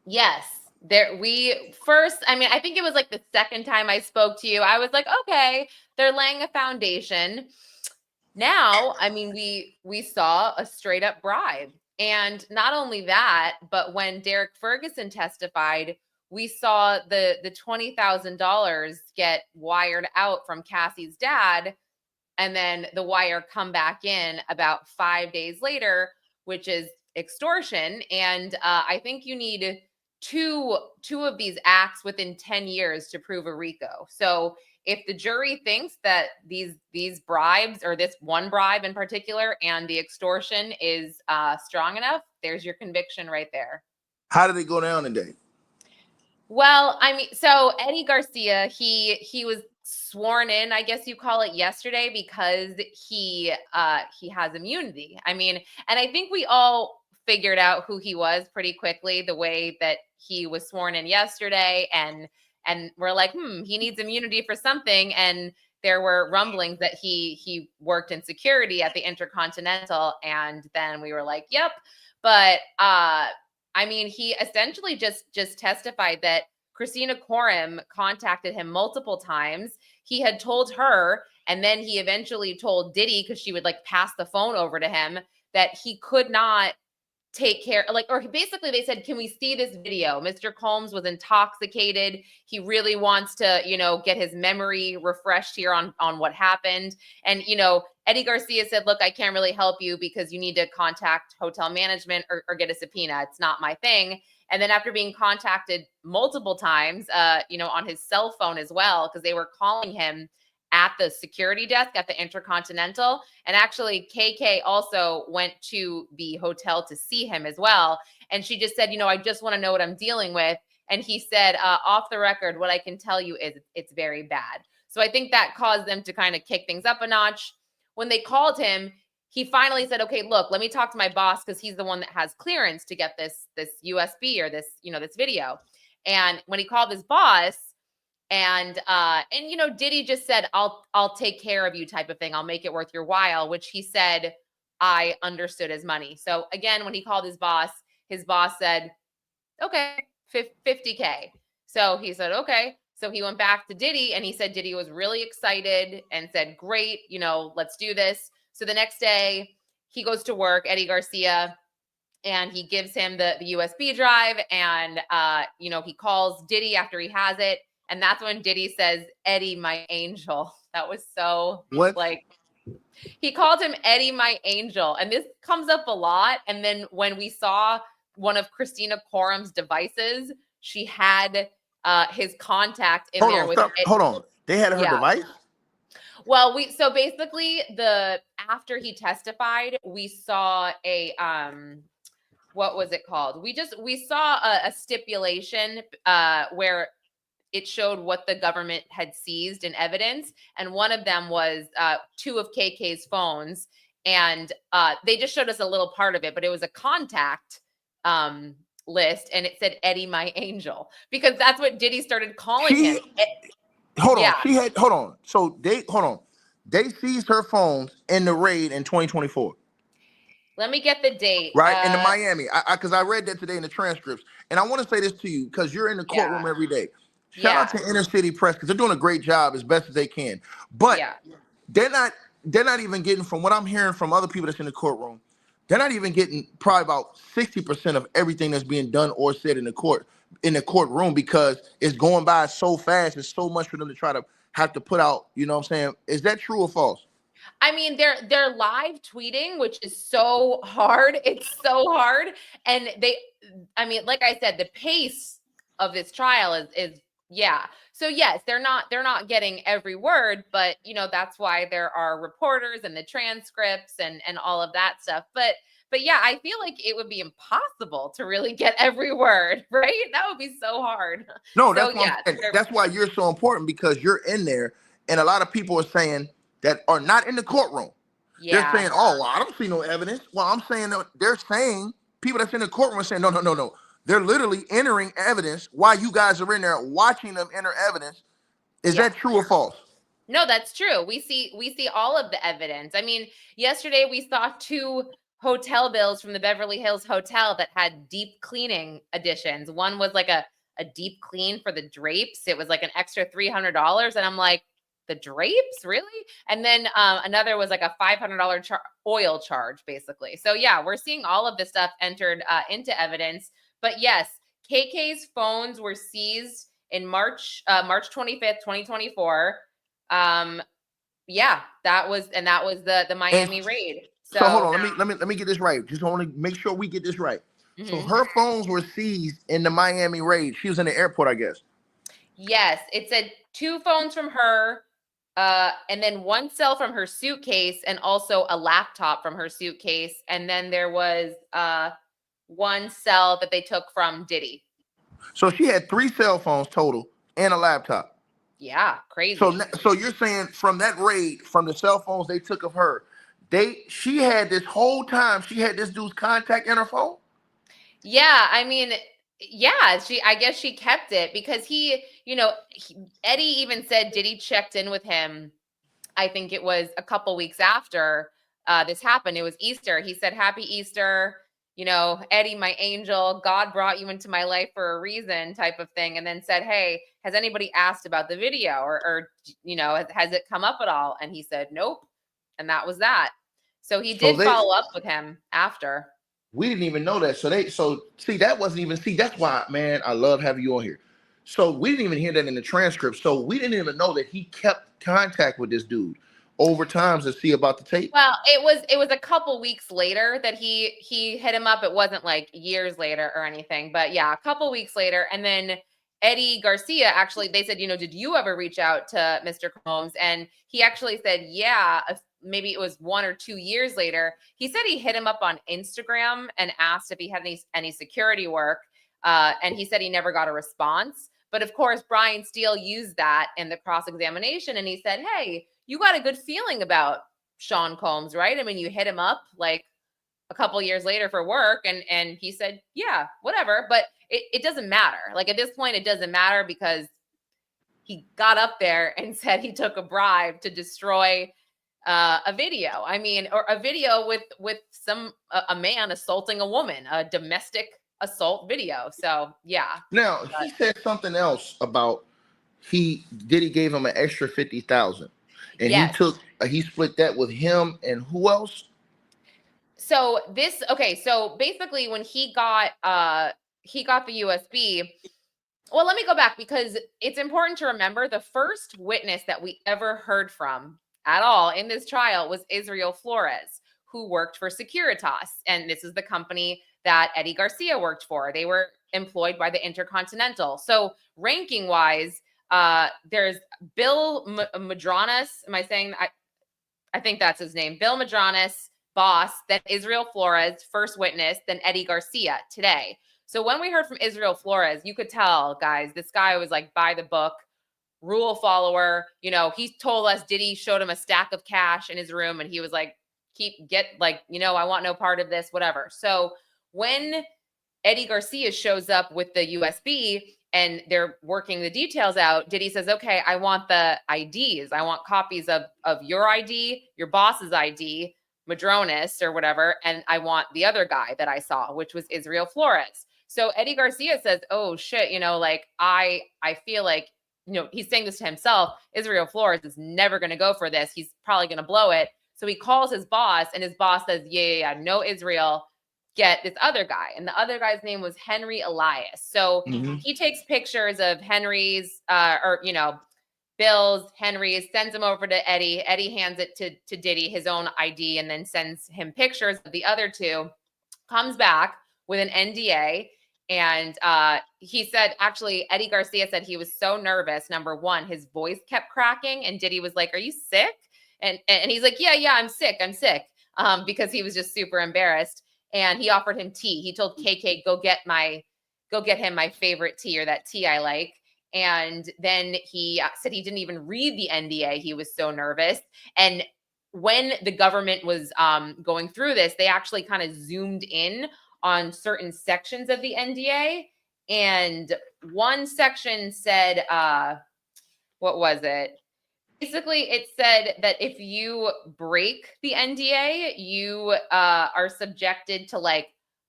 yes. I think it was like the second time I spoke to you, I was like, okay, they're laying a foundation. Now, I mean, we saw a straight up bribe. And not only that, but when Derek Ferguson testified, we saw the $20,000 get wired out from Cassie's dad, and then the wire come back in about 5 days later, which is extortion. And I think you need two of these acts within 10 years to prove a RICO. So if the jury thinks that these bribes, or this one bribe in particular, and the extortion is strong enough, there's your conviction right there. How did it go down today? Well, I mean, so Eddie Garcia, he was sworn in, I guess you call it, yesterday, because he has immunity. I mean, and I think we all figured out who he was pretty quickly, the way that he was sworn in yesterday, and we're like, he needs immunity for something. And there were rumblings that he worked in security at the Intercontinental, and then we were like, yep. But I mean, he essentially just testified that Christina Courtroom contacted him multiple times. He had told her, and then he eventually told Diddy, because she would like pass the phone over to him, that he could not take care, or basically they said, can we see this video? Mr. Combs was intoxicated. He really wants to, get his memory refreshed here on what happened. And, Eddie Garcia said, look, I can't really help you because you need to contact hotel management or get a subpoena. It's not my thing. And then after being contacted multiple times, on his cell phone as well, because they were calling him at the security desk at the Intercontinental. And actually, KK also went to the hotel to see him as well. And she just said, I just want to know what I'm dealing with. And he said, off the record, what I can tell you is it's very bad. So I think that caused them to kind of kick things up a notch. When they called him, he finally said, okay, look, let me talk to my boss, because he's the one that has clearance to get this USB or this video. And when he called his boss, and Diddy just said, I'll take care of you type of thing. I'll make it worth your while, which he said, I understood as money. So again, when he called his boss said, okay, $50K. So he said, okay. So he went back to Diddy, and he said Diddy was really excited and said, great, let's do this. So the next day he goes to work, Eddie Garcia, and he gives him the USB drive, and he calls Diddy after he has it. And that's when Diddy says, Eddie, my angel. That was so he called him Eddie, my angel. And this comes up a lot. And then when we saw one of Christina Courtroom's devices, she had his contact in there with Eddie. Hold on. They had her device? Well, so basically after he testified, we saw a what was it called? We saw a stipulation where it showed what the government had seized in evidence. And one of them was 2 of KK's phones. And they just showed us a little part of it, but it was a contact list. And it said, Eddie, my angel, because that's what Diddy started calling him. Hold on. So they seized her phones in the raid in 2024. Let me get the date. Right, in the Miami. Because I read that today in the transcripts. And I want to say this to you, because you're in the courtroom every day. Shout out to Inner City Press, because they're doing a great job as best as they can. But they're not even getting, from what I'm hearing from other people that's in the courtroom, they're not even getting probably about 60% of everything that's being done or said in the courtroom, because it's going by so fast. It's so much for them to try to have to put out, you know what I'm saying? Is that true or false? I mean, they're live tweeting, which is so hard. It's so hard. And like I said, the pace of this trial is So yes, they're not getting every word, but that's why there are reporters and the transcripts and all of that stuff. But yeah, I feel like it would be impossible to really get every word, right? That would be so hard. No, that's why you're so important, because you're in there, and a lot of people are saying that are not in the courtroom. Yeah. They're saying, oh, well, I don't see no evidence. Well, I'm saying they're saying, people that's in the courtroom are saying, no. They're literally entering evidence while you guys are in there watching them enter evidence. Is that true or false? No, that's true. We see all of the evidence. I mean, yesterday we saw 2 hotel bills from the Beverly Hills Hotel that had deep cleaning additions. One was like a deep clean for the drapes. It was like an extra $300, and I'm like, the drapes, really? And then another was like a $500 oil charge, basically. So yeah, we're seeing all of this stuff entered into evidence. But yes, KK's phones were seized in March 25th, 2024. Yeah, that was the Miami raid. So hold So on, let me get this right. Just want to make sure we get this right. So mhm. her phones were seized in the Miami raid. She was in the airport, I guess. Yes, it said 2 phones from her, and then 1 cell from her suitcase, and also a laptop from her suitcase, and then there was 1 cell that they took from Diddy. So she had 3 cell phones total and a laptop. Yeah, crazy. So you're saying from that raid, from the cell phones they took of her, she had this whole time, she had this dude's contact in her phone? Yeah, I mean, yeah, I guess she kept it because Eddie even said Diddy checked in with him. I think it was a couple weeks after this happened. It was Easter. He said, "Happy Easter, Eddie, my angel. God brought you into my life for a reason," type of thing. And then said, "Hey, has anybody asked about the video or has it come up at all?" And he said, "Nope." And that was that. So he did follow up with him after. We didn't even know that. So see, that wasn't even, that's why, man, I love having you on here. So we didn't even hear that in the transcript. So we didn't even know that he kept contact with this dude over times to see about the tape. Well, it was a couple weeks later that he hit him up. It wasn't like years later or anything, but yeah, a couple weeks later. And then Eddie Garcia, actually, they said, did you ever reach out to Mr. Combs? And he actually said, yeah, maybe it was 1 or 2 years later. He said he hit him up on Instagram and asked if he had any security work. And he said he never got a response. But of course, Brian Steele used that in the cross-examination. And he said, hey, you got a good feeling about Sean Combs, right? I mean, you hit him up like a couple years later for work. And he said, yeah, whatever. But it doesn't matter. Like at this point, it doesn't matter because he got up there and said he took a bribe to destroy a video. I mean, or a video with a man assaulting a woman, a domestic assault video. So yeah. Now he said something else about Diddy gave him an extra 50,000, and yes. he split that with him and who else? So so basically when he got the USB. Well, let me go back because it's important to remember the first witness that we ever heard from at all in this trial was Israel Flores, who worked for Securitas. And this is the company that Eddie Garcia worked for. They were employed by the Intercontinental. So ranking wise, there's Bill Madronis. Am I saying that? I think that's his name. Bill Madronis, boss, then Israel Flores, first witness, then Eddie Garcia today. So when we heard from Israel Flores, you could tell, guys, this guy was like by the book, rule follower. He told us Diddy showed him a stack of cash in his room and he was like, I want no part of this, whatever. So when Eddie Garcia shows up with the USB and they're working the details out, Diddy says, okay, I want the IDs. I want copies of your ID, your boss's ID, Madronis or whatever, and I want the other guy that I saw, which was Israel Flores. So Eddie Garcia says, oh shit, I feel like, he's saying this to himself, Israel Flores is never going to go for this. He's probably going to blow it. So he calls his boss and his boss says, yeah, no, Israel, get this other guy. And the other guy's name was Henry Elias. So he takes pictures of Henry's, Bill's, Henry's, sends them over to Eddie. Eddie hands it to Diddy, his own ID, and then sends him pictures of the other two, comes back with an NDA. And he said, actually, Eddie Garcia said he was so nervous. Number one, his voice kept cracking. And Diddy was like, are you sick? And he's like, yeah, I'm sick. Because he was just super embarrassed. And he offered him tea. He told KK, go get him my favorite tea, or that tea I like. And then he said he didn't even read the NDA. He was so nervous. And when the government was going through this, they actually kind of zoomed in on certain sections of the NDA. And one section said, what was it? Basically, it said that if you break the NDA, you are subjected to like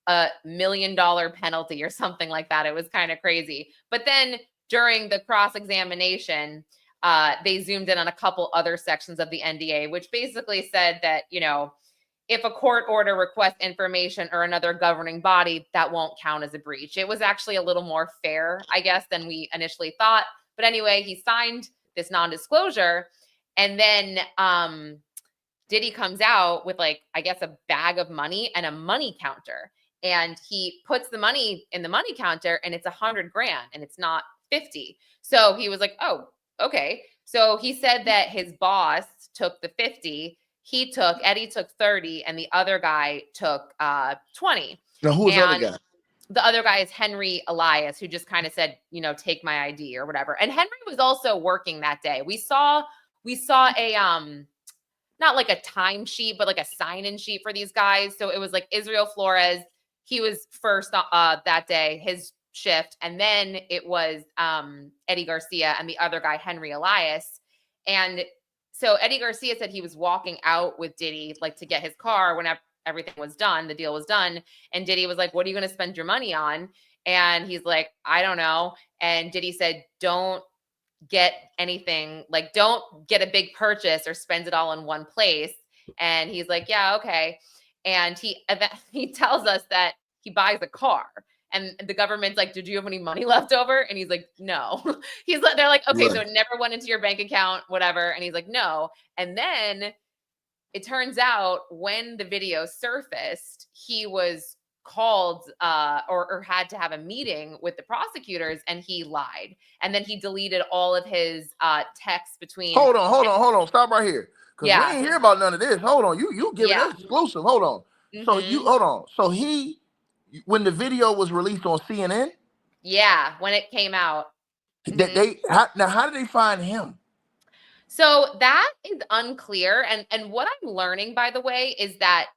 $1 million penalty or something like that. It was kind of crazy. But then during the cross-examination, they zoomed in on a couple other sections of the NDA, which basically said that, you know, if a court order requests information or another governing body, that won't count as a breach. It was actually a little more fair, I guess, than we initially thought. But anyway, he signed this non-disclosure, and then Diddy comes out with, like, I guess, a bag of money and a money counter, and he puts the money in the money counter, and it's 100 grand, and it's not 50. So he was like, oh, okay. So he said that his boss took the 50. Eddie took 30, and the other guy took 20. Now, who was the other guy? The other guy is Henry Elias, who just kind of said, you know, take my ID or whatever. And Henry was also working that day. We saw a not like a timesheet, but like a sign-in sheet for these guys. So it was like Israel Flores, he was first that day, his shift, and then it was Eddie Garcia and the other guy, Henry Elias. And so Eddie Garcia said he was walking out with Diddy, like, to get his car whenever everything was done, the deal was done. And Diddy was like, what are you going to spend your money on? And he's like, I don't know. And Diddy said, don't get anything, like, don't get a big purchase or spend it all in one place. And he's like, yeah, okay. And he tells us that he buys a car. And the government's like, did you have any money left over? And he's like, no. They're like, okay, so it never went into your bank account, whatever. And he's like, no. And then it turns out when the video surfaced, he was called or had to have a meeting with the prosecutors, and he lied. And then he deleted all of his texts between. Hold on. Stop right here. Because we ain't hear about none of this. Hold on. You giving us exclusive. Hold on. Mm-hmm. So he, when the video was released on CNN? Yeah, when it came out. Mm-hmm. How did they find him? So that is unclear. And what I'm learning, by the way, is that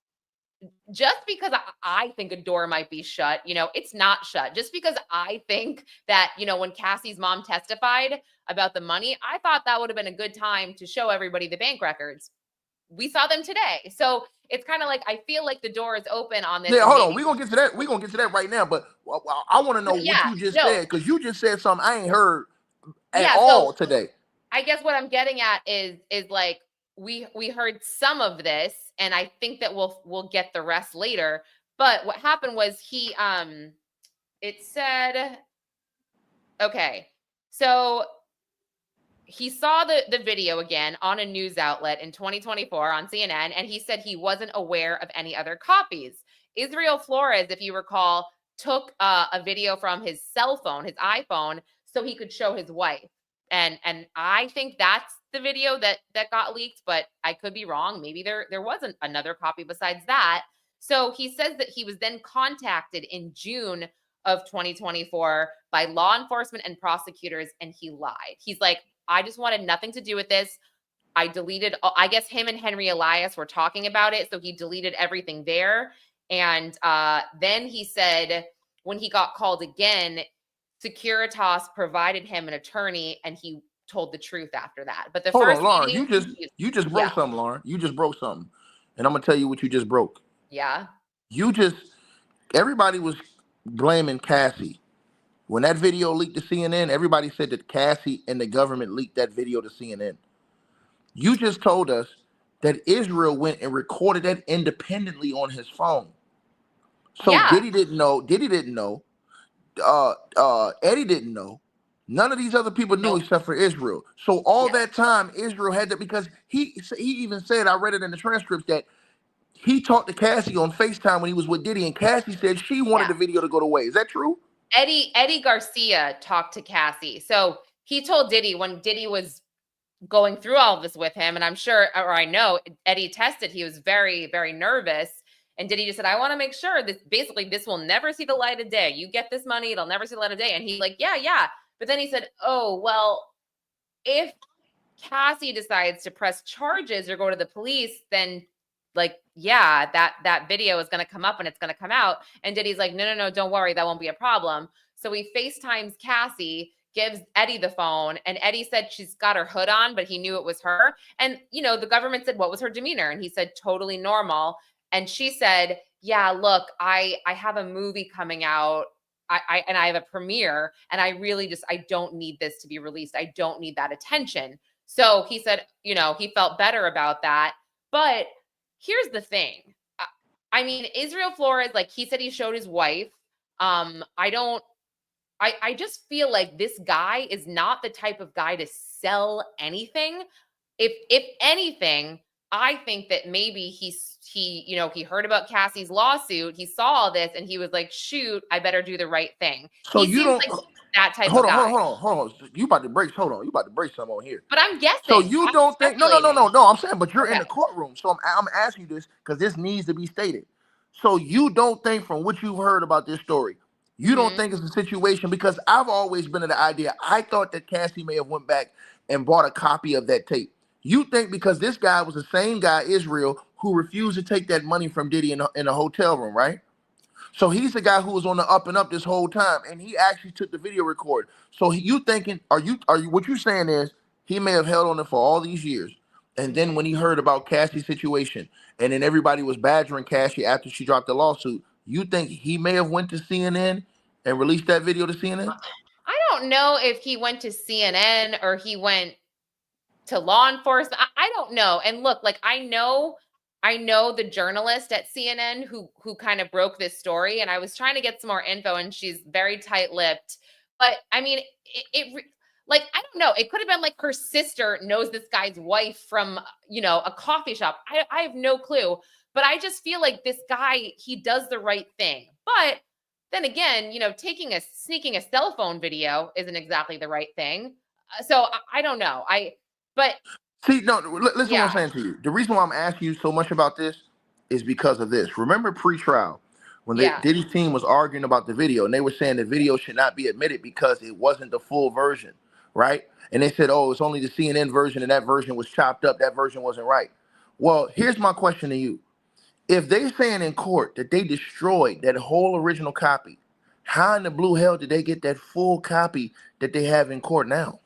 just because I think a door might be shut, you know, it's not shut. Just because I think that, you know, when Cassie's mom testified about the money, I thought that would have been a good time to show everybody the bank records. We saw them today. So it's kind of like, I feel like the door is open on this. Yeah, hold on. We're going to get to that. We're going to get to that right now. But I want to know what you just said, because you just said something I ain't heard at all today. I guess what I'm getting at is like, we heard some of this, and I think that we'll get the rest later. But what happened was it said, okay, so he saw the video again on a news outlet in 2024 on CNN, and he said he wasn't aware of any other copies. Israel Flores, if you recall, took a video from his cell phone, his iPhone, so he could show his wife. And I think that's the video that got leaked, but I could be wrong. Maybe there wasn't another copy besides that. So he says that he was then contacted in June of 2024 by law enforcement and prosecutors, and he lied. He's like, I just wanted nothing to do with this. I deleted, I guess him and Henry Elias were talking about it, so he deleted everything there. And then he said when he got called again, Securitas provided him an attorney, and he told the truth after that. But the first Lauren, you just broke something, Lauren. You just broke something. And I'm going to tell you what you just broke. Yeah. Everybody was blaming Cassie. When that video leaked to CNN, everybody said that Cassie and the government leaked that video to CNN. You just told us that Israel went and recorded that independently on his phone. So Diddy didn't know. Eddie didn't know. None of these other people knew except for Israel. So all that time, Israel had to, because he even said, I read it in the transcripts, that he talked to Cassie on FaceTime when he was with Diddy, and Cassie said she wanted the video to go away. Is that true? Eddie Garcia talked to Cassie. So he told Diddy when Diddy was going through all of this with him, and I'm sure, or I know, Eddie tested, he was very, very nervous. And Diddy just said, I want to make sure that basically this will never see the light of day. You get this money, it'll never see the light of day. And he's like, yeah. But then he said, oh, well, if Cassie decides to press charges or go to the police, then like, yeah, that video is going to come up and it's going to come out. And Diddy's like, no, don't worry. That won't be a problem. So he FaceTimes Cassie. gives Eddie the phone, and Eddie said she's got her hood on, but he knew it was her. And, you know, the government said, what was her demeanor? And he said, totally normal. And she said, yeah, look, I have a movie coming out. I have a premiere, and I really just, I don't need this to be released. I don't need that attention. So he said, you know, he felt better about that. But here's the thing. I mean, Israel Flores, like he said, he showed his wife. I just feel like this guy is not the type of guy to sell anything. If anything, I think that maybe he heard about Cassie's lawsuit. He saw all this and he was like, shoot, I better do the right thing. So he you seems don't like that type hold of on, guy. hold on. You about to break something on here. But I'm guessing. So you don't think no. I'm saying, but you're in the courtroom. So I'm asking you this because this needs to be stated. So you don't think from what you've heard about this story, you don't think it's a situation, because I've always been of the idea. I thought that Cassie may have went back and bought a copy of that tape. You think because this guy was the same guy, Israel, who refused to take that money from Diddy in a hotel room, right? So he's the guy who was on the up and up this whole time, and he actually took the video record. So you thinking, are you what you're saying is he may have held on it for all these years, and then when he heard about Cassie's situation, and then everybody was badgering Cassie after she dropped the lawsuit, you think he may have went to CNN and released that video to CNN? I don't know if he went to CNN or he went to law enforcement. I don't know. And look, like I know the journalist at CNN who kind of broke this story, and I was trying to get some more info, and she's very tight-lipped. But I mean, like, I don't know. It could have been like her sister knows this guy's wife from, you know, a coffee shop. I have no clue. But I just feel like this guy, he does the right thing. But then again, you know, sneaking a cell phone video isn't exactly the right thing. So I don't know. But see, no, listen what I'm saying to you. The reason why I'm asking you so much about this is because of this. Remember pre-trial when Diddy's team was arguing about the video, and they were saying the video should not be admitted because it wasn't the full version, right? And they said, oh, it's only the CNN version, and that version was chopped up. That version wasn't right. Well, here's my question to you. If they're saying in court that they destroyed that whole original copy, how in the blue hell did they get that full copy that they have in court now?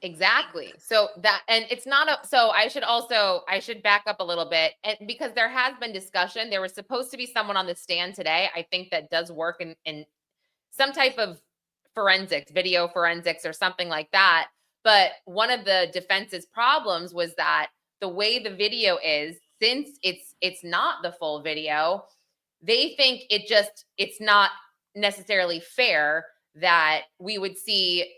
Exactly. So that, and it's not so I should back up a little bit, and because there has been discussion. There was supposed to be someone on the stand today, I think, that does work in some type of forensics, video forensics or something like that. But one of the defense's problems was that the way the video is, since it's not the full video, they think it's not necessarily fair that we would see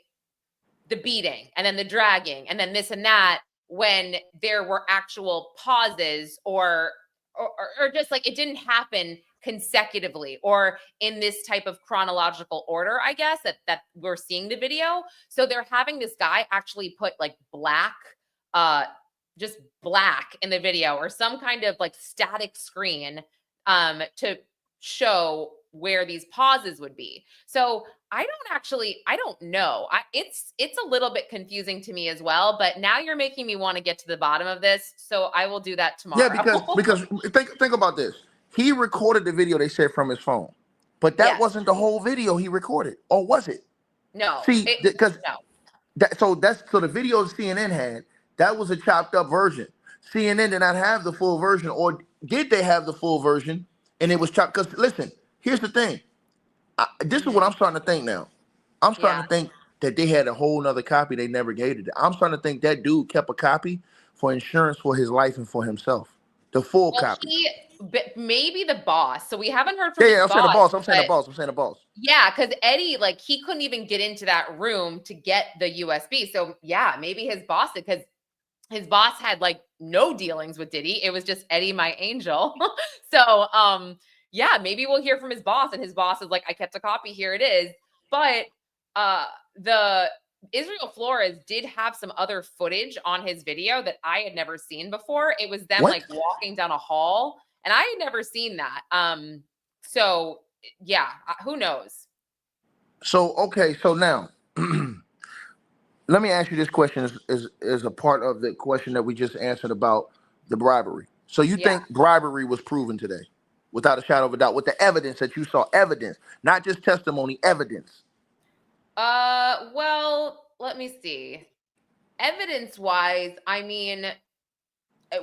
the beating and then the dragging and then this and that when there were actual pauses or just like it didn't happen consecutively or in this type of chronological order, I guess, that we're seeing the video. So they're having this guy actually put like just black in the video or some kind of like static screen to show where these pauses would be. So I don't know. It's a little bit confusing to me as well, but now you're making me want to get to the bottom of this. So I will do that tomorrow. Yeah, because think about this. He recorded the video, they said, from his phone, but that wasn't the whole video he recorded, or was it? No. See, because so the video CNN had, that was a chopped up version. CNN did not have the full version, or did they have the full version and it was chopped? Because listen, here's the thing. This is what I'm starting to think now. I'm starting to think that they had a whole nother copy they never gave it. I'm starting to think that dude kept a copy for insurance for his life and for himself. The full copy. Maybe the boss. So we haven't heard from I'm saying the boss. Yeah, because Eddie, like, he couldn't even get into that room to get the USB. So yeah, maybe his boss did, because his boss had like no dealings with Diddy. It was just Eddie, my angel. So yeah, maybe we'll hear from his boss, and his boss is like, I kept a copy, here it is. But the Israel Flores did have some other footage on his video that I had never seen before. It was them like walking down a hall, and I had never seen that. So yeah, who knows? So okay, so now let me ask you this question is a part of the question that we just answered about the bribery. So you think bribery was proven today? Without a shadow of a doubt, with the evidence that you saw, evidence, not just testimony, evidence. Well, let me see. Evidence-wise, I mean,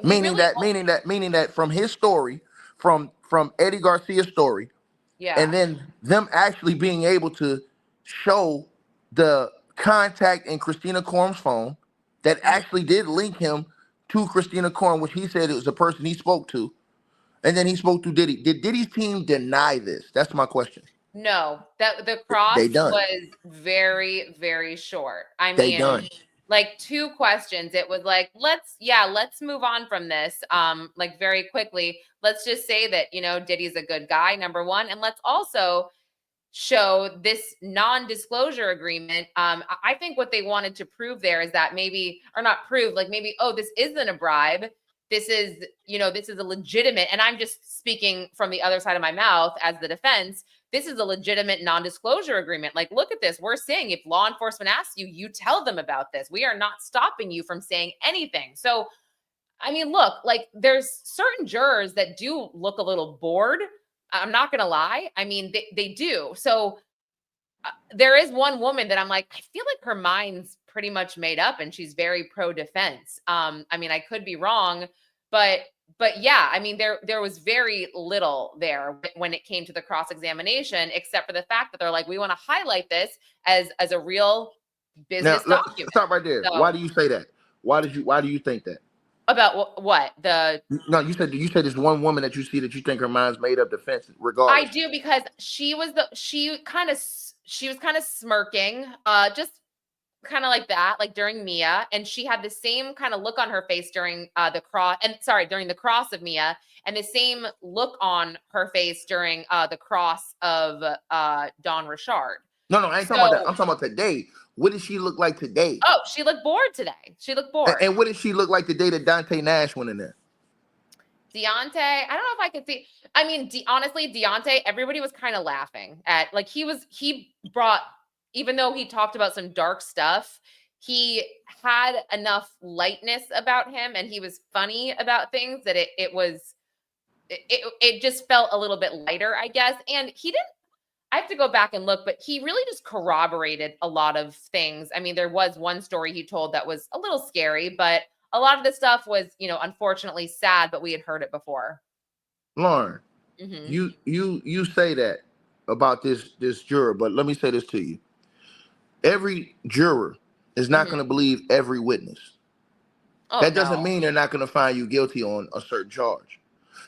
we Meaning really, that, meaning that from his story, from Eddie Garcia's story, and yeah. then them actually being able to show the contact in Christina Korm's phone that Mhm. actually did link him to Christina Korm, which he said it was the person he spoke to, and then he spoke to Diddy. Did Diddy's team deny this? That's my question. No, that the cross They done. was very, very short. I They mean, done. like two questions. It was like, let's move on from this. Like very quickly. Let's just say that, Diddy's a good guy, number one. And let's also show this non-disclosure agreement. I think what they wanted to prove there is that maybe, or not prove, like maybe, oh, this isn't a bribe. This is, this is a legitimate, and I'm just speaking from the other side of my mouth as the defense. This is a legitimate non-disclosure agreement. Like, look at this. We're saying if law enforcement asks you, you tell them about this. We are not stopping you from saying anything. So, I mean, look, like there's certain jurors that do look a little bored. I'm not going to lie. I mean, they do. So there is one woman that I'm like, I feel like her mind's pretty much made up and she's very pro defense. I mean, I could be wrong, but yeah, I mean, there was very little there when it came to the cross examination, except for the fact that they're like, we want to highlight this as a real Now business let's document. stop right there. Why So do you say that? Why do you think that? about what the No, you said there's one woman that you see that you think her mind's made up defense I regardless. do because she was kind of smirking, just kind of like that, like during Mia, and she had the same kind of look on her face during during the cross of Mia, and the same look on her face during the cross of Don Richard. No, I ain't talking about that. I'm So, talking about today. What does she look like today? oh, she looked bored today. She looked And, bored. and what did she look like the day that Dante Nash went in there? Deontay, I don't know if I could see. I mean, honestly, Deontay, everybody was kind of laughing at, like, he brought, even though he talked about some dark stuff, he had enough lightness about him and he was funny about things that it just felt a little bit lighter, I guess. And he didn't, I have to go back and look, but he really just corroborated a lot of things. I mean, there was one story he told that was a little scary, but a lot of the stuff was, unfortunately sad, but we had heard it before. Lauren, Hmm. you say that about this juror, but let me say this to you. Every juror is not Hmm. going to believe every witness. Oh, That doesn't no. mean they're not going to find you guilty on a certain charge.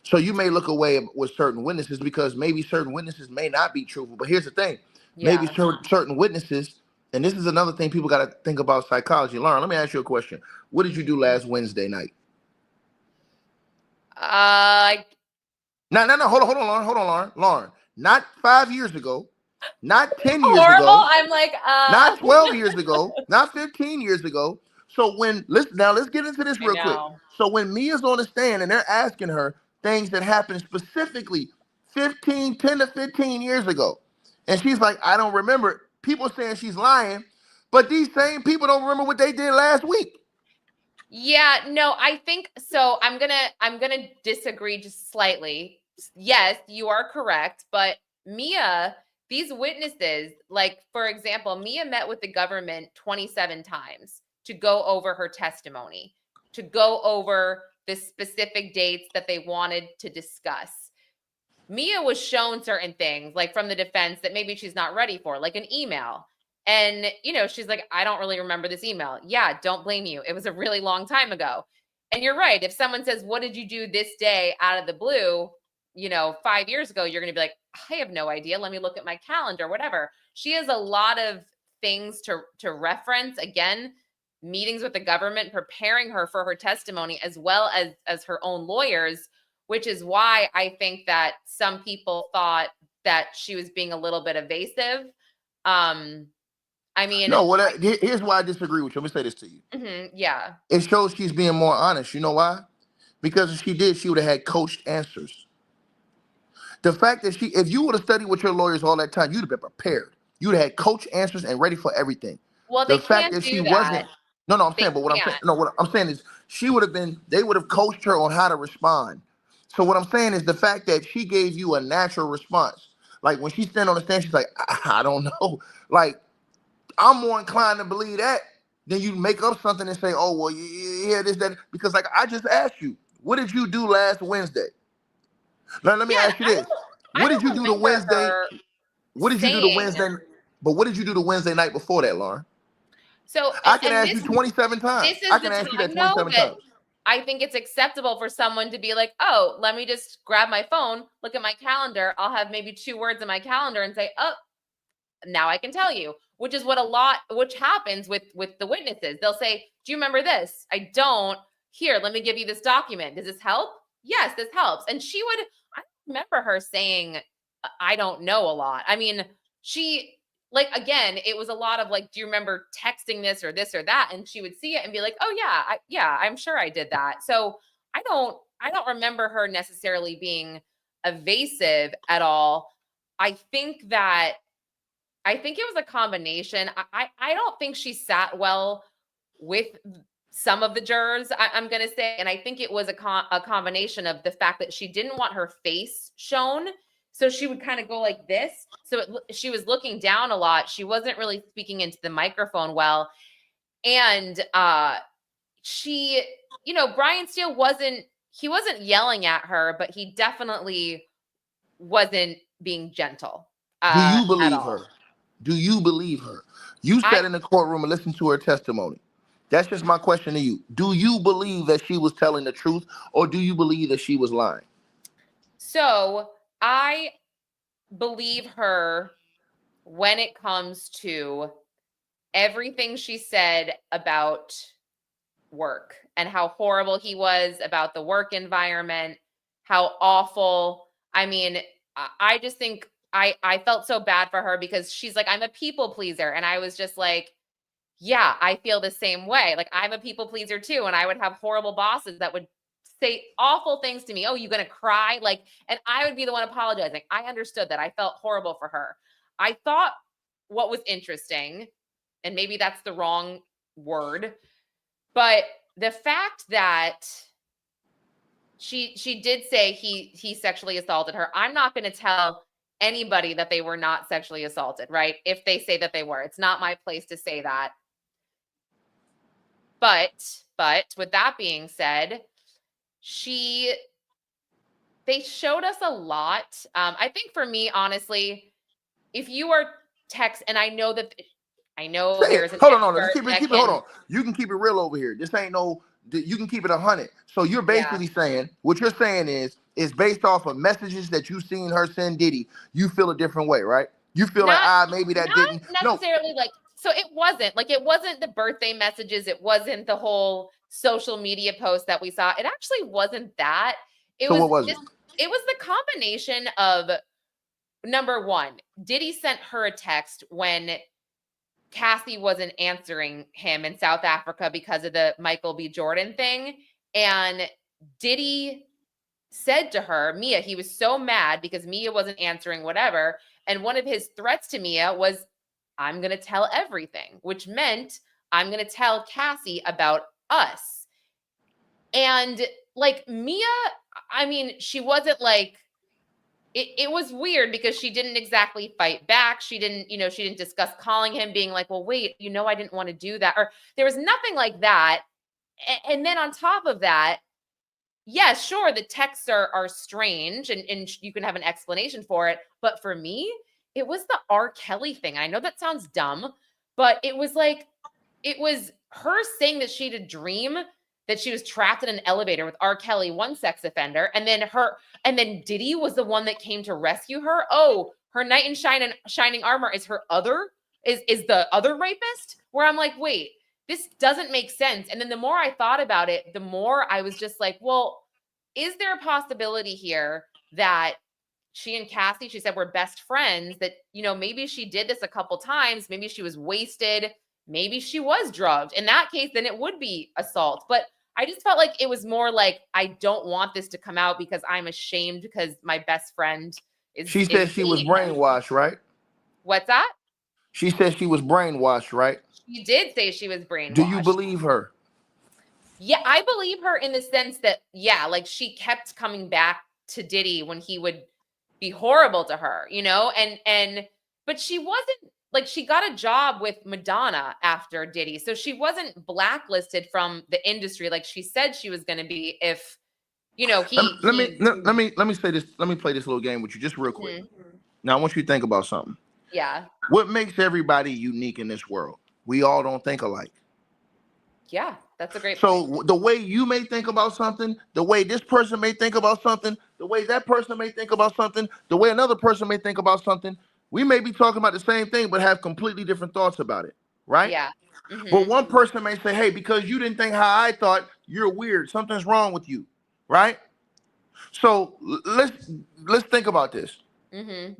So you may look away with certain witnesses because maybe certain witnesses may not be truthful. But here's the thing. Maybe Yeah. certain witnesses, and this is another thing people got to think about psychology. Lauren, let me ask you a question. What did you do last Wednesday night? Uh, No. Hold on, Lauren. Not 5 years ago, not 10 years horrible. ago, I'm like, not 12 years ago, not 15 years ago. So let's get into this I real quick. know. So when Mia's on the stand and they're asking her things that happened specifically 10 to 15 years ago, and she's like, I don't remember. People saying she's lying, but these same people don't remember what they did last week. Yeah, no, I think so. I'm gonna disagree just slightly. Yes, you are correct, but Mia, these witnesses, like for example, Mia met with the government 27 times to go over her testimony, to go over the specific dates that they wanted to discuss. Mia was shown certain things, like from the defense, that maybe she's not ready for, like an email. And, she's like, I don't really remember this email. Yeah, don't blame you. It was a really long time ago. And you're right. If someone says, what did you do this day out of the blue, 5 years ago, you're going to be like, I have no idea. Let me look at my calendar, whatever. She has a lot of things to reference. Again, meetings with the government, preparing her for her testimony, as well as her own lawyers, which is why I think that some people thought that she was being a little bit evasive. I mean, No, here's why I disagree with you. Let me say this to you. yeah. It shows she's being more honest. You know why? Because if she did, she would have had coached answers. The fact that if you would have studied with your lawyers all that time, you'd have been prepared. You'd have had coach answers and ready for everything. Well, The they fact can't that she do wasn't, that. no, I'm They saying, but what I'm saying, can't. no, what I'm saying is they would have coached her on how to respond. So what I'm saying is the fact that she gave you a natural response. Like when she stand on the stand, she's like, I don't know. Like I'm more inclined to believe that than you make up something and say, oh, well, yeah, this, that. Because, like, I just asked you, what did you do last Wednesday? Now, let me Yeah, ask you this. I What did you don't do the remember Wednesday? her What did you do the saying. Wednesday? But what did you do the Wednesday night before that, Lauren? So, I can and ask you 27 times. this I is the can ask you that time, though, 27 that times. I think it's acceptable for someone to be like, oh, let me just grab my phone, look at my calendar. I'll have maybe 2 words in my calendar and say, oh, now I can tell you, which is which happens with the witnesses. They'll say, do you remember this? I don't. Here, let me give you this document. Does this help? Yes, this helps. And I remember her saying, I don't know a lot. I mean, like, again, it was a lot of like, do you remember texting this or that? And she would see it and be like, oh yeah, I'm sure I did that. So I don't remember her necessarily being evasive at all. I think it was a combination. I don't think she sat well with some of the jurors, I'm going to say. And I think it was a combination of the fact that she didn't want her face shown. So she would kind of go like this. So she was looking down a lot. She wasn't really speaking into the microphone well. And Brian Steele wasn't yelling at her, but he definitely wasn't being gentle Do you at believe all. her? Do you believe her? You sat in the courtroom and listened to her testimony. That's just my question to you. Do you believe that she was telling the truth, or do you believe that she was lying? So I believe her when it comes to everything she said about work and how horrible he was about the work environment, how awful. I mean, I just think I felt so bad for her because she's like, I'm a people pleaser. And I was just like, yeah, I feel the same way. Like, I'm a people pleaser too. And I would have horrible bosses that would say awful things to me. Oh, you going to cry? Like, and I would be the one apologizing. I understood that. I felt horrible for her. I thought what was interesting, and maybe that's the wrong word, but the fact that she did say he sexually assaulted her. I'm not going to tell anybody that they were not sexually assaulted, right? If they say that they were, it's not my place to say that. But with that being said, they showed us a lot. I think for me, honestly, if you are and I know there's an hold on, expert just keep it. Hold on, you can keep it real over here. This ain't no. You can keep it 100. So you're basically saying what you're saying is based off of messages that you've seen her send Diddy. You feel a different way, right? You feel maybe that didn't necessarily like. So it wasn't the birthday messages. It wasn't the whole social media post that we saw. It actually wasn't that. What was it? It was the combination of, number one, Diddy sent her a text when Cassie wasn't answering him in South Africa because of the Michael B. Jordan thing. And Diddy said to her, Mia, he was so mad because Mia wasn't answering whatever. And one of his threats to Mia was, I'm going to tell everything, which meant I'm going to tell Cassie about us. And like Mia, I mean, she wasn't like, it was weird because she didn't exactly fight back. She didn't discuss calling him, being like, well, wait, I didn't want to do that. Or there was nothing like that. And then on top of that, yes, sure, the texts are strange and you can have an explanation for it. But for me, it was the R. Kelly thing. I know that sounds dumb, but it was her saying that she had a dream that she was trapped in an elevator with R. Kelly, one sex offender, and then Diddy was the one that came to rescue her. Oh, her knight in shining armor is the other rapist? Where I'm like, wait, this doesn't make sense. And then the more I thought about it, the more I was just like, well, is there a possibility here that she and Cassie, she said, were best friends, that, maybe she did this a couple times. Maybe she was wasted. Maybe she was drugged. In that case, then it would be assault. But I just felt like it was more like, I don't want this to come out because I'm ashamed because my best friend is. She said she was brainwashed, right? What's that? She said she was brainwashed, right? She did say she was brainwashed. Do you believe her? Yeah, I believe her in the sense that, like she kept coming back to Diddy when he would be horrible to her, but she wasn't like she got a job with Madonna after Diddy. So she wasn't blacklisted from the industry like she said she was going to be if, you know, let me say this. Let me play this little game with you just real quick. Now I want you to think about something. Yeah. What makes everybody unique in this world? We all don't think alike. Yeah, that's a great point. So the way you may think about something, the way this person may think about something, the way that person may think about something, the way another person may think about something, we may be talking about the same thing, but have completely different thoughts about it, right? Yeah. But one person may say, hey, because you didn't think how I thought, you're weird. Something's wrong with you, right? So let's think about this. I'm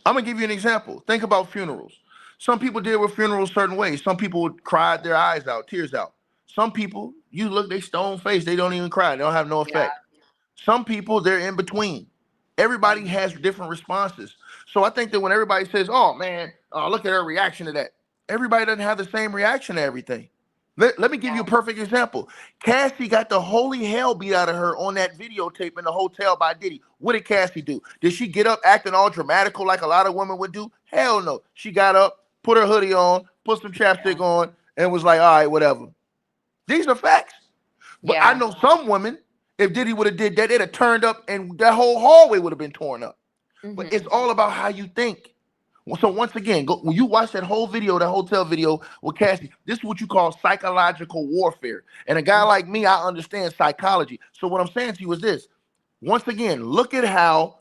gonna give you an example. Think about funerals. Some people deal with funerals certain ways. Some people cried their eyes out, tears out. Some people, you look, they stone faced, they don't even cry, they don't have no effect. Some people, they're in between. Everybody has different responses. So I think that when everybody says, oh man, look at her reaction to that, everybody doesn't have the same reaction to everything. Let me give you a perfect example. Cassie got the holy hell beat out of her on that videotape in the hotel by Diddy. What did Cassie do? Did she get up acting all dramatical like a lot of women would do? Hell no. She got up, put her hoodie on, put some chapstick on, and was like, all right, whatever. These are facts. But I know some women, if Diddy would have did that, they'd have turned up and that whole hallway would have been torn up. But it's all about how you think. So once again, when you watch that whole video, that hotel video with Cassie, this is what you call psychological warfare. And a guy like me, I understand psychology. So what I'm saying to you is this. Once again, look at how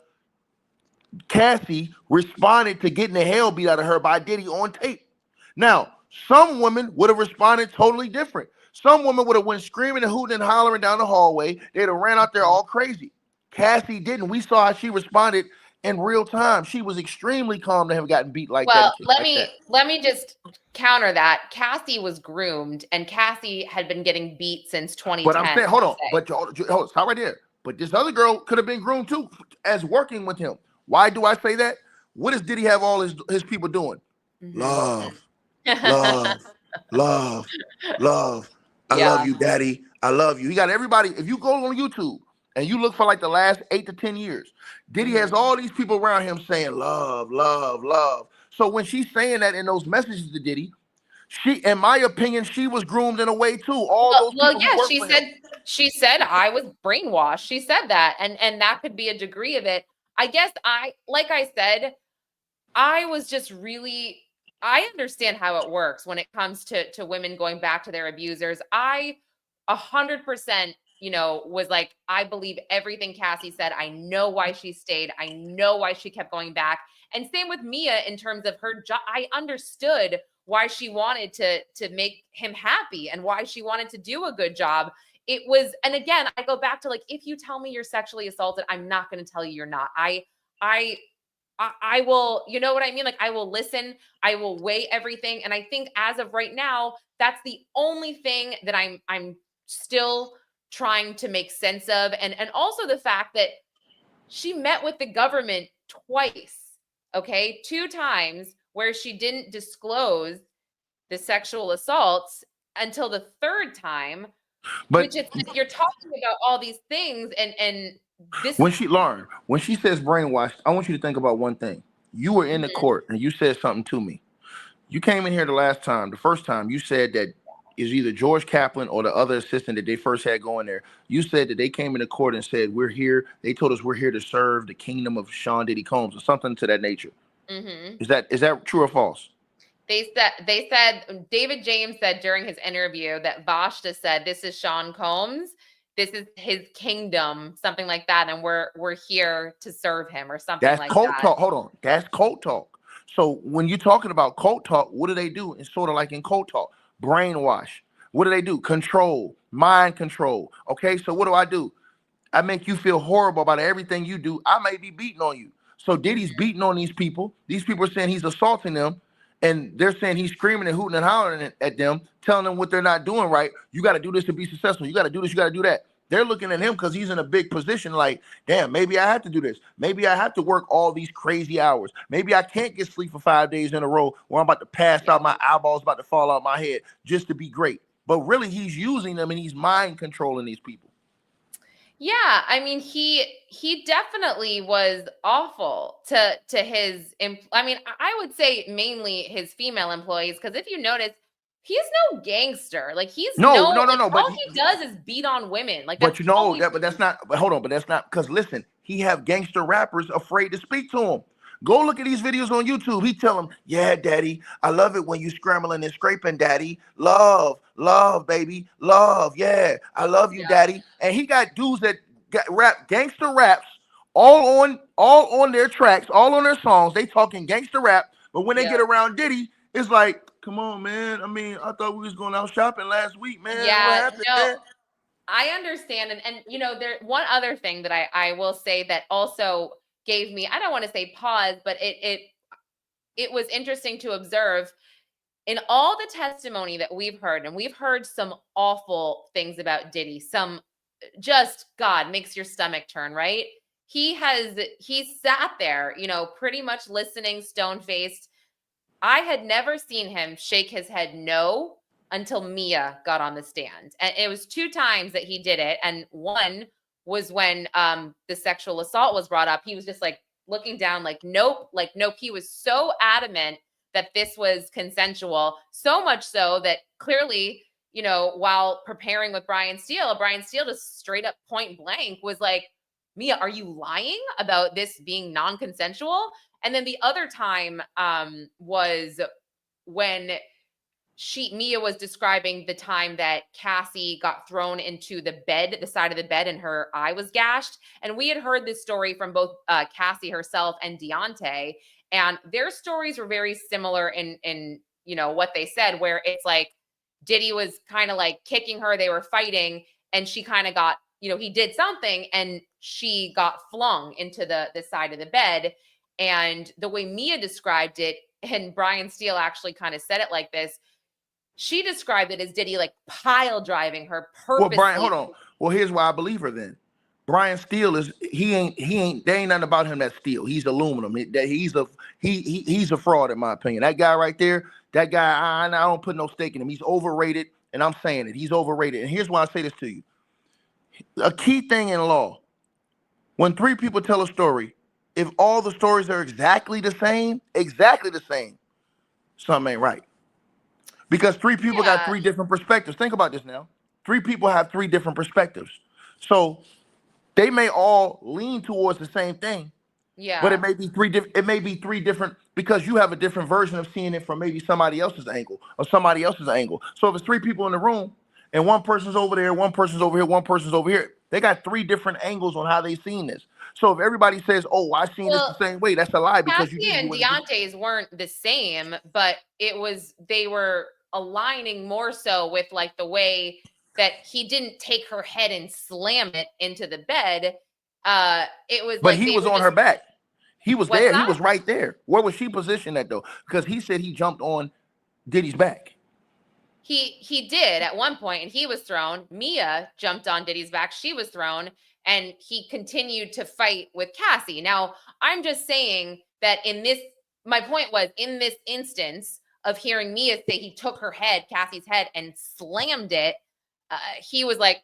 Cassie responded to getting the hell beat out of her by Diddy on tape. Now, some women would have responded totally different. Some women would have went screaming and hooting and hollering down the hallway. They'd have ran out there all crazy. Cassie didn't. We saw how she responded in real time. She was extremely calm to have gotten beat like that. Well, let me just counter that. Cassie was groomed, and Cassie had been getting beat since 2010. But I'm saying, hold on, stop right there. But this other girl could have been groomed too, as working with him. Why do I say that? What does Diddy have all his people doing? Love, love, love, love. I love you, Daddy. I love you. He got everybody. If you go on YouTube and you look for like the last 8 to 10 years, Diddy has all these people around him saying love, love, love. So when she's saying that in those messages to Diddy, she, in my opinion, she was groomed in a way too. She said I was brainwashed. She said that, and that could be a degree of it. I guess like I said, I was just really, I understand how it works when it comes to women going back to their abusers. I 100%, was like, I believe everything Cassie said. I know why she stayed. I know why she kept going back. And same with Mia in terms of her job. I understood why she wanted to make him happy and why she wanted to do a good job. It was, and again, I go back to like, if you tell me you're sexually assaulted, I'm not going to tell you you're not. I will, you know what I mean? Like, I will listen, I will weigh everything. And I think as of right now, that's the only thing that I'm still trying to make sense of. And also the fact that she met with the government twice, okay? 2 times where she didn't disclose the sexual assaults until the 3rd time, which is, you're talking about all these things and this. When she says brainwashed, I want you to think about one thing. You were in the court and you said something to me. You came in here the first time, you said that is either George Kaplan or the other assistant that they first had going there. You said that they came into court and said, we're here. They told us we're here to serve the kingdom of Sean Diddy Combs or something to that nature. Is that true or false? They said David James said during his interview that Vashta said, this is Sean Combs. This is his kingdom, something like that. And we're here to serve him or something like that. That's cult talk. Hold on. That's cult talk. So when you're talking about cult talk, what do they do? It's sort of like in cult talk. Brainwash. What do they do? Control, mind control. Okay, so what do? I make you feel horrible about everything you do. I may be beating on you. So Diddy's beating on these people. These people are saying he's assaulting them, and they're saying he's screaming and hooting and hollering at them, telling them what they're not doing right. You got to do this to be successful. You got to do this. You got to do that. They're looking at him because he's in a big position like, damn, maybe I have to do this. Maybe I have to work all these crazy hours. Maybe I can't get sleep for 5 days in a row where I'm about to pass out, my eyeballs about to fall out my head just to be great. But really, he's using them and he's mind controlling these people. Yeah, I mean, he definitely was awful to his. I mean, I would say mainly his female employees, because if you notice, he's no gangster. Like No, no, no, like no. all he does is beat on women. Like But that's you all know he. that, but that's not. But hold on, but that's not because listen, he have gangster rappers afraid to speak to him. Go look at these videos on YouTube. He tell them, "Yeah, daddy, I love it when you scrambling and scraping, daddy. Love, love, baby, love. Yeah, I love you, Yeah. daddy." And he got dudes that rap gangster raps all on their tracks, all on their songs. They talking gangster rap, but when they Yeah. get around Diddy, it's like, "Come on, man. I mean, I thought we was going out shopping last week, man. What Yeah. happened, No, man?" I understand, and you know, there one other thing that I will say that also gave me, I don't want to say pause, but it was interesting to observe in all the testimony that we've heard, and we've heard some awful things about Diddy, some just God makes your stomach turn, right? He sat there, you know, pretty much listening, stone faced. I had never seen him shake his head no until Mia got on the stand. And it was 2 times that he did it. And one was when the sexual assault was brought up. He was just like looking down, like nope, like nope. He was so adamant that this was consensual, so much so that clearly, you know, while preparing with Brian Steele just straight up point blank was like, Mia, are you lying about this being non-consensual? And then the other time was when Mia was describing the time that Cassie got thrown into the bed, the side of the bed, and her eye was gashed. And we had heard this story from both Cassie herself and Deontay, and their stories were very similar in you know what they said, where it's like Diddy was kind of like kicking her, they were fighting, and she kind of got, you know, he did something, and she got flung into the side of the bed. And the way Mia described it, and Brian Steele actually kind of said it like this, she described it as Diddy like pile driving her Well, purposely. Brian, hold on. Well, here's why I believe her then. Brian Steele is there ain't nothing about him that's steel. He's aluminum. He's a fraud in my opinion. That guy right there, that guy, I don't put no stake in him. He's overrated, and I'm saying it. He's overrated. And here's why I say this to you. A key thing in law, when 3 people tell a story, if all the stories are exactly the same, something ain't right. Because 3 people got 3 different perspectives. Think about this now. 3 people have 3 different perspectives. So they may all lean towards the same thing. Yeah. But it may be 3 different because you have a different version of seeing it from maybe somebody else's angle or somebody else's angle. So if it's 3 people in the room and one person's over there, one person's over here, one person's over here, they got 3 different angles on how they seen this. So if everybody says, "Oh, I seen this the same way," that's a lie because Cassie and Deontay's weren't the same, but they were aligning more so with like the way that he didn't take her head and slam it into the bed. It was but like he was on her back. He was there. He was right there. Where was she positioned at though? Because he said he jumped on Diddy's back. He did at one point, and he was thrown. Mia jumped on Diddy's back. She was thrown, and he continued to fight with Cassie. Now, I'm just saying that my point was in this instance of hearing Mia say he took her head, Cassie's head, and slammed it, he was like,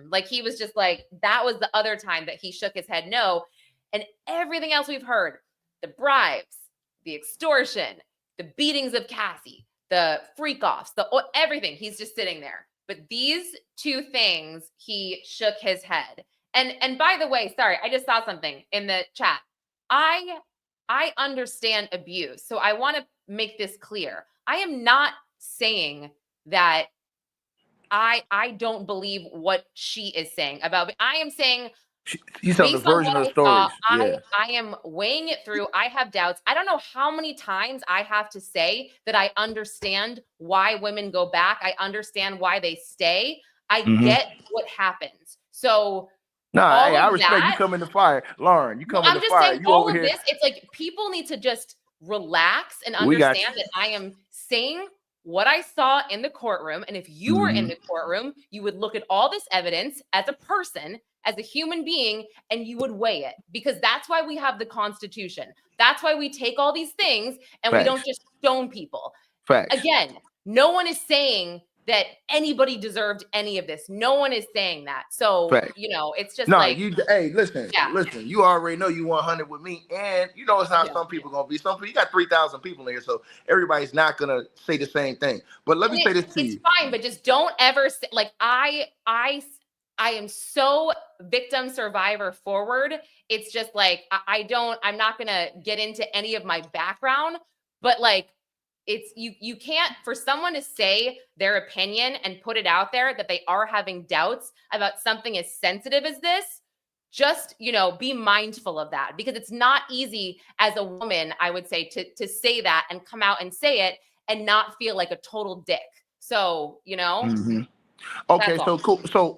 like he was just like, that was the other time that he shook his head no. And everything else we've heard, the bribes, the extortion, the beatings of Cassie, the freak offs, everything, he's just sitting there. But these 2 things, he shook his head. And by the way, sorry, I just saw something in the chat. I understand abuse. So I want to make this clear. I am not saying that I don't believe what she is saying about me. I am saying He's on the version of stories. I am weighing it through. I have doubts. I don't know how many times I have to say that I understand why women go back. I understand why they stay. I get what happens. So I respect you coming to fire, Lauren. You coming to fire. I'm just saying all of this. It's like people need to just relax and understand that I am saying what I saw in the courtroom. And if you were in the courtroom, you would look at all this evidence as a person, as a human being, and you would weigh it, because that's why we have the Constitution. That's why we take all these things and we don't just stone people. Facts. Again, no one is saying that anybody deserved any of this. No one is saying that. So, Fact. you know, it's just No, like, hey, listen, yeah. listen. You already know you 100 with me, and you know it's how some people gonna be. Some people, you got 3,000 people in here, so everybody's not gonna say the same thing. But let me say this to you: it's fine, but just don't ever say, like, I am so victim survivor forward. It's just like I'm not gonna get into any of my background, but like, it's you can't, for someone to say their opinion and put it out there that they are having doubts about something as sensitive as this. Just, you know, be mindful of that, because it's not easy as a woman, I would say, to say that and come out and say it and not feel like a total dick. So, you know. Okay, so cool. So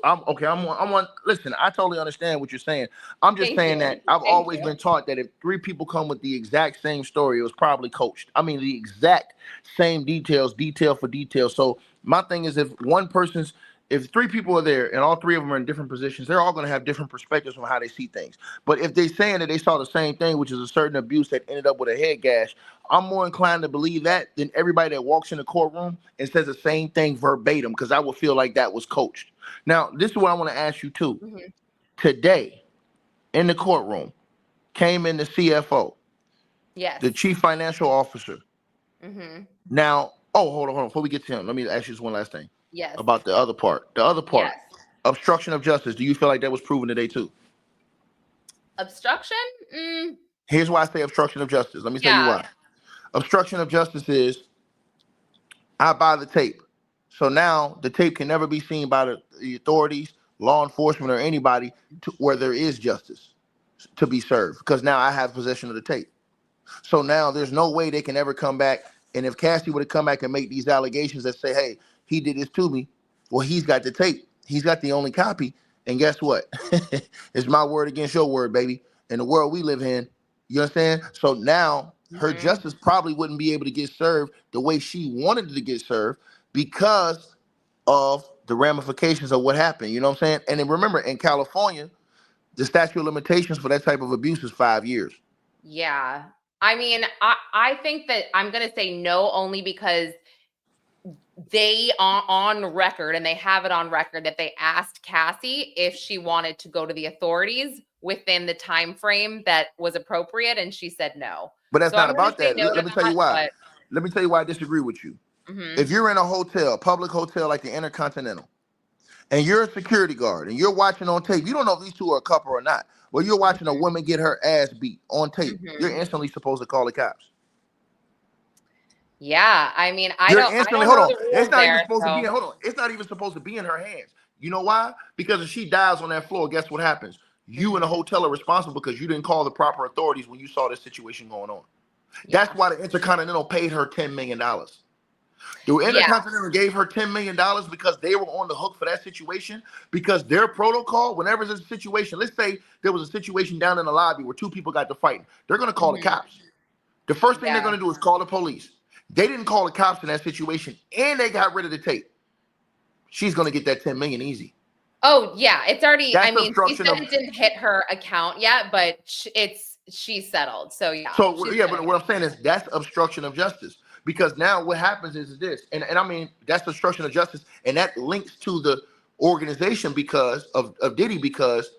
I'm okay. I'm on. Listen, I totally understand what you're saying. I'm just Thank saying you. that I've Thank always you. been taught that if 3 people come with the exact same story, it was probably coached. I mean, the exact same details, detail for detail. So my thing is, if 3 people are there and all 3 of them are in different positions, they're all going to have different perspectives on how they see things. But if they're saying that they saw the same thing, which is a certain abuse that ended up with a head gash, I'm more inclined to believe that than everybody that walks in the courtroom and says the same thing verbatim, because I would feel like that was coached. Now, this is what I want to ask you too. Today, in the courtroom, came in the CFO, Yes. the chief financial officer. Now, hold on. Before we get to him, let me ask you just one last thing. Yes. About the other part. The other part, obstruction of justice. Do you feel like that was proven today too? Obstruction? Here's why I say obstruction of justice. Let me tell you why. Obstruction of justice is, I buy the tape. So now the tape can never be seen by the authorities, law enforcement, or anybody where there is justice to be served, because now I have possession of the tape. So now there's no way they can ever come back. And if Cassie were to come back and make these allegations that say, hey, he did this to me, well, he's got the tape. He's got the only copy. And guess what? It's my word against your word, baby. In the world we live in, you understand? So now her justice probably wouldn't be able to get served the way she wanted to get served because of the ramifications of what happened. You know what I'm saying? And then remember, in California, the statute of limitations for that type of abuse is 5 years. Yeah. I mean, I think that I'm going to say no, only because they are on record, and they have it on record, that they asked Cassie if she wanted to go to the authorities within the time frame that was appropriate, and she said no. But that's So not I'm gonna about say that. no Let me tell you why. Let me tell you why I disagree with you. If you're in a hotel, public hotel like the Intercontinental, and you're a security guard and you're watching on tape, you don't know if these two are a couple or not. Well, you're watching a woman get her ass beat on tape. You're instantly supposed to call the cops. Yeah, I mean, I You're don't instantly, know hold on. the rules It's not even there, supposed to be. so. Hold on. It's not even supposed to be in her hands. You know why? Because if she dies on that floor, guess what happens? You and the hotel are responsible because you didn't call the proper authorities when you saw this situation going on. That's why the Intercontinental paid her $10 million. The Intercontinental gave her $10 million because they were on the hook for that situation, because their protocol, whenever there's a situation, let's say there was a situation down in the lobby where 2 people got to fighting, they're going to call the cops. The first thing they're going to do is call the police. They didn't call the cops in that situation, and they got rid of the tape. She's going to get that $10 million easy. Oh, yeah, it's already, That's I mean, she obstruction said of, it didn't hit her account yet, but she's settled. So yeah. so yeah, but what I'm saying is that's obstruction of justice, because now what happens is this, and I mean, that's obstruction of justice, and that links to the organization because of Diddy, because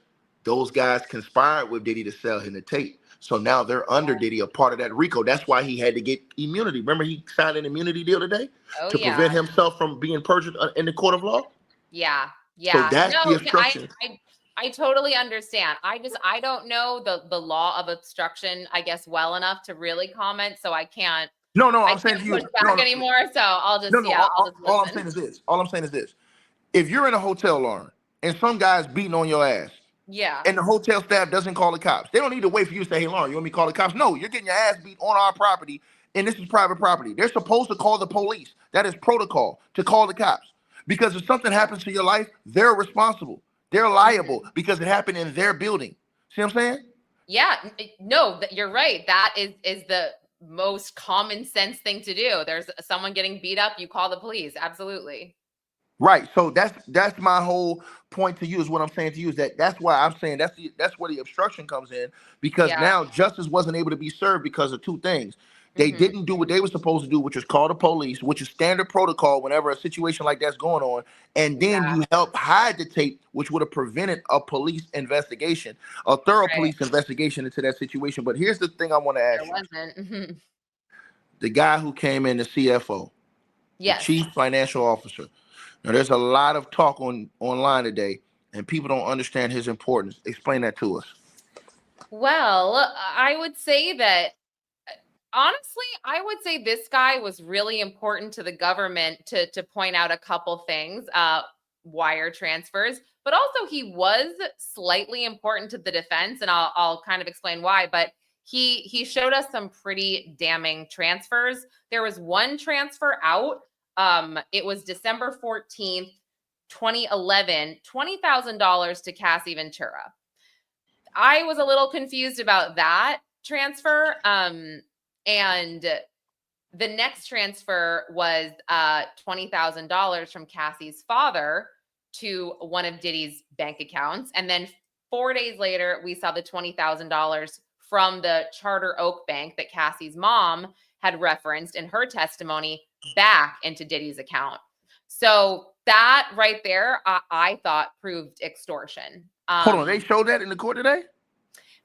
those guys conspired with Diddy to sell him the tape. So now they're under Diddy, a part of that RICO. That's why he had to get immunity. Remember, he signed an immunity deal today to prevent himself from being perjured in the court of law. Yeah. So that's the obstruction. I totally understand. I don't know the law of obstruction, I guess, well enough to really comment. So I can't. No, I'm saying to you, push back anymore. So I'll just all I'm saying is this. All I'm saying is this. If you're in a hotel, Lauren, and some guy's beating on your ass, and the hotel staff doesn't call the cops, they don't need to wait for you to say, hey, Lauren, you want me to call the cops? No, you're getting your ass beat on our property, and this is private property. They're supposed to call the police. That is protocol, to call the cops. Because if something happens to your life, they're responsible. They're liable because it happened in their building. See what I'm saying? Yeah, no, you're right. That is the most common sense thing to do. There's someone getting beat up, you call the police. Absolutely. Right. So that's my whole point to you, is what I'm saying to you, is that's why I'm saying that's where the obstruction comes in, because now justice wasn't able to be served because of 2 things. They didn't do what they were supposed to do, which is call the police, which is standard protocol whenever a situation like that's going on. And then you help hide the tape, which would have prevented a police investigation, a thorough police investigation into that situation. But here's the thing I want to ask you. There wasn't. The guy who came in, the CFO, the chief financial officer. Now, there's a lot of talk online today, and people don't understand his importance. Explain that to us. Well, I would say that, honestly, I would say this guy was really important to the government to point out a couple things, wire transfers, but also he was slightly important to the defense, and I'll kind of explain why, but he showed us some pretty damning transfers. There was one transfer out. It was December 14th, 2011, $20,000 to Cassie Ventura. I was a little confused about that transfer. And the next transfer was $20,000 from Cassie's father to one of Diddy's bank accounts. And then 4 days later, we saw the $20,000 from the Charter Oak Bank that Cassie's mom had referenced in her testimony back into Diddy's account. So that right there, I thought proved extortion. Hold on, they showed that in the court today?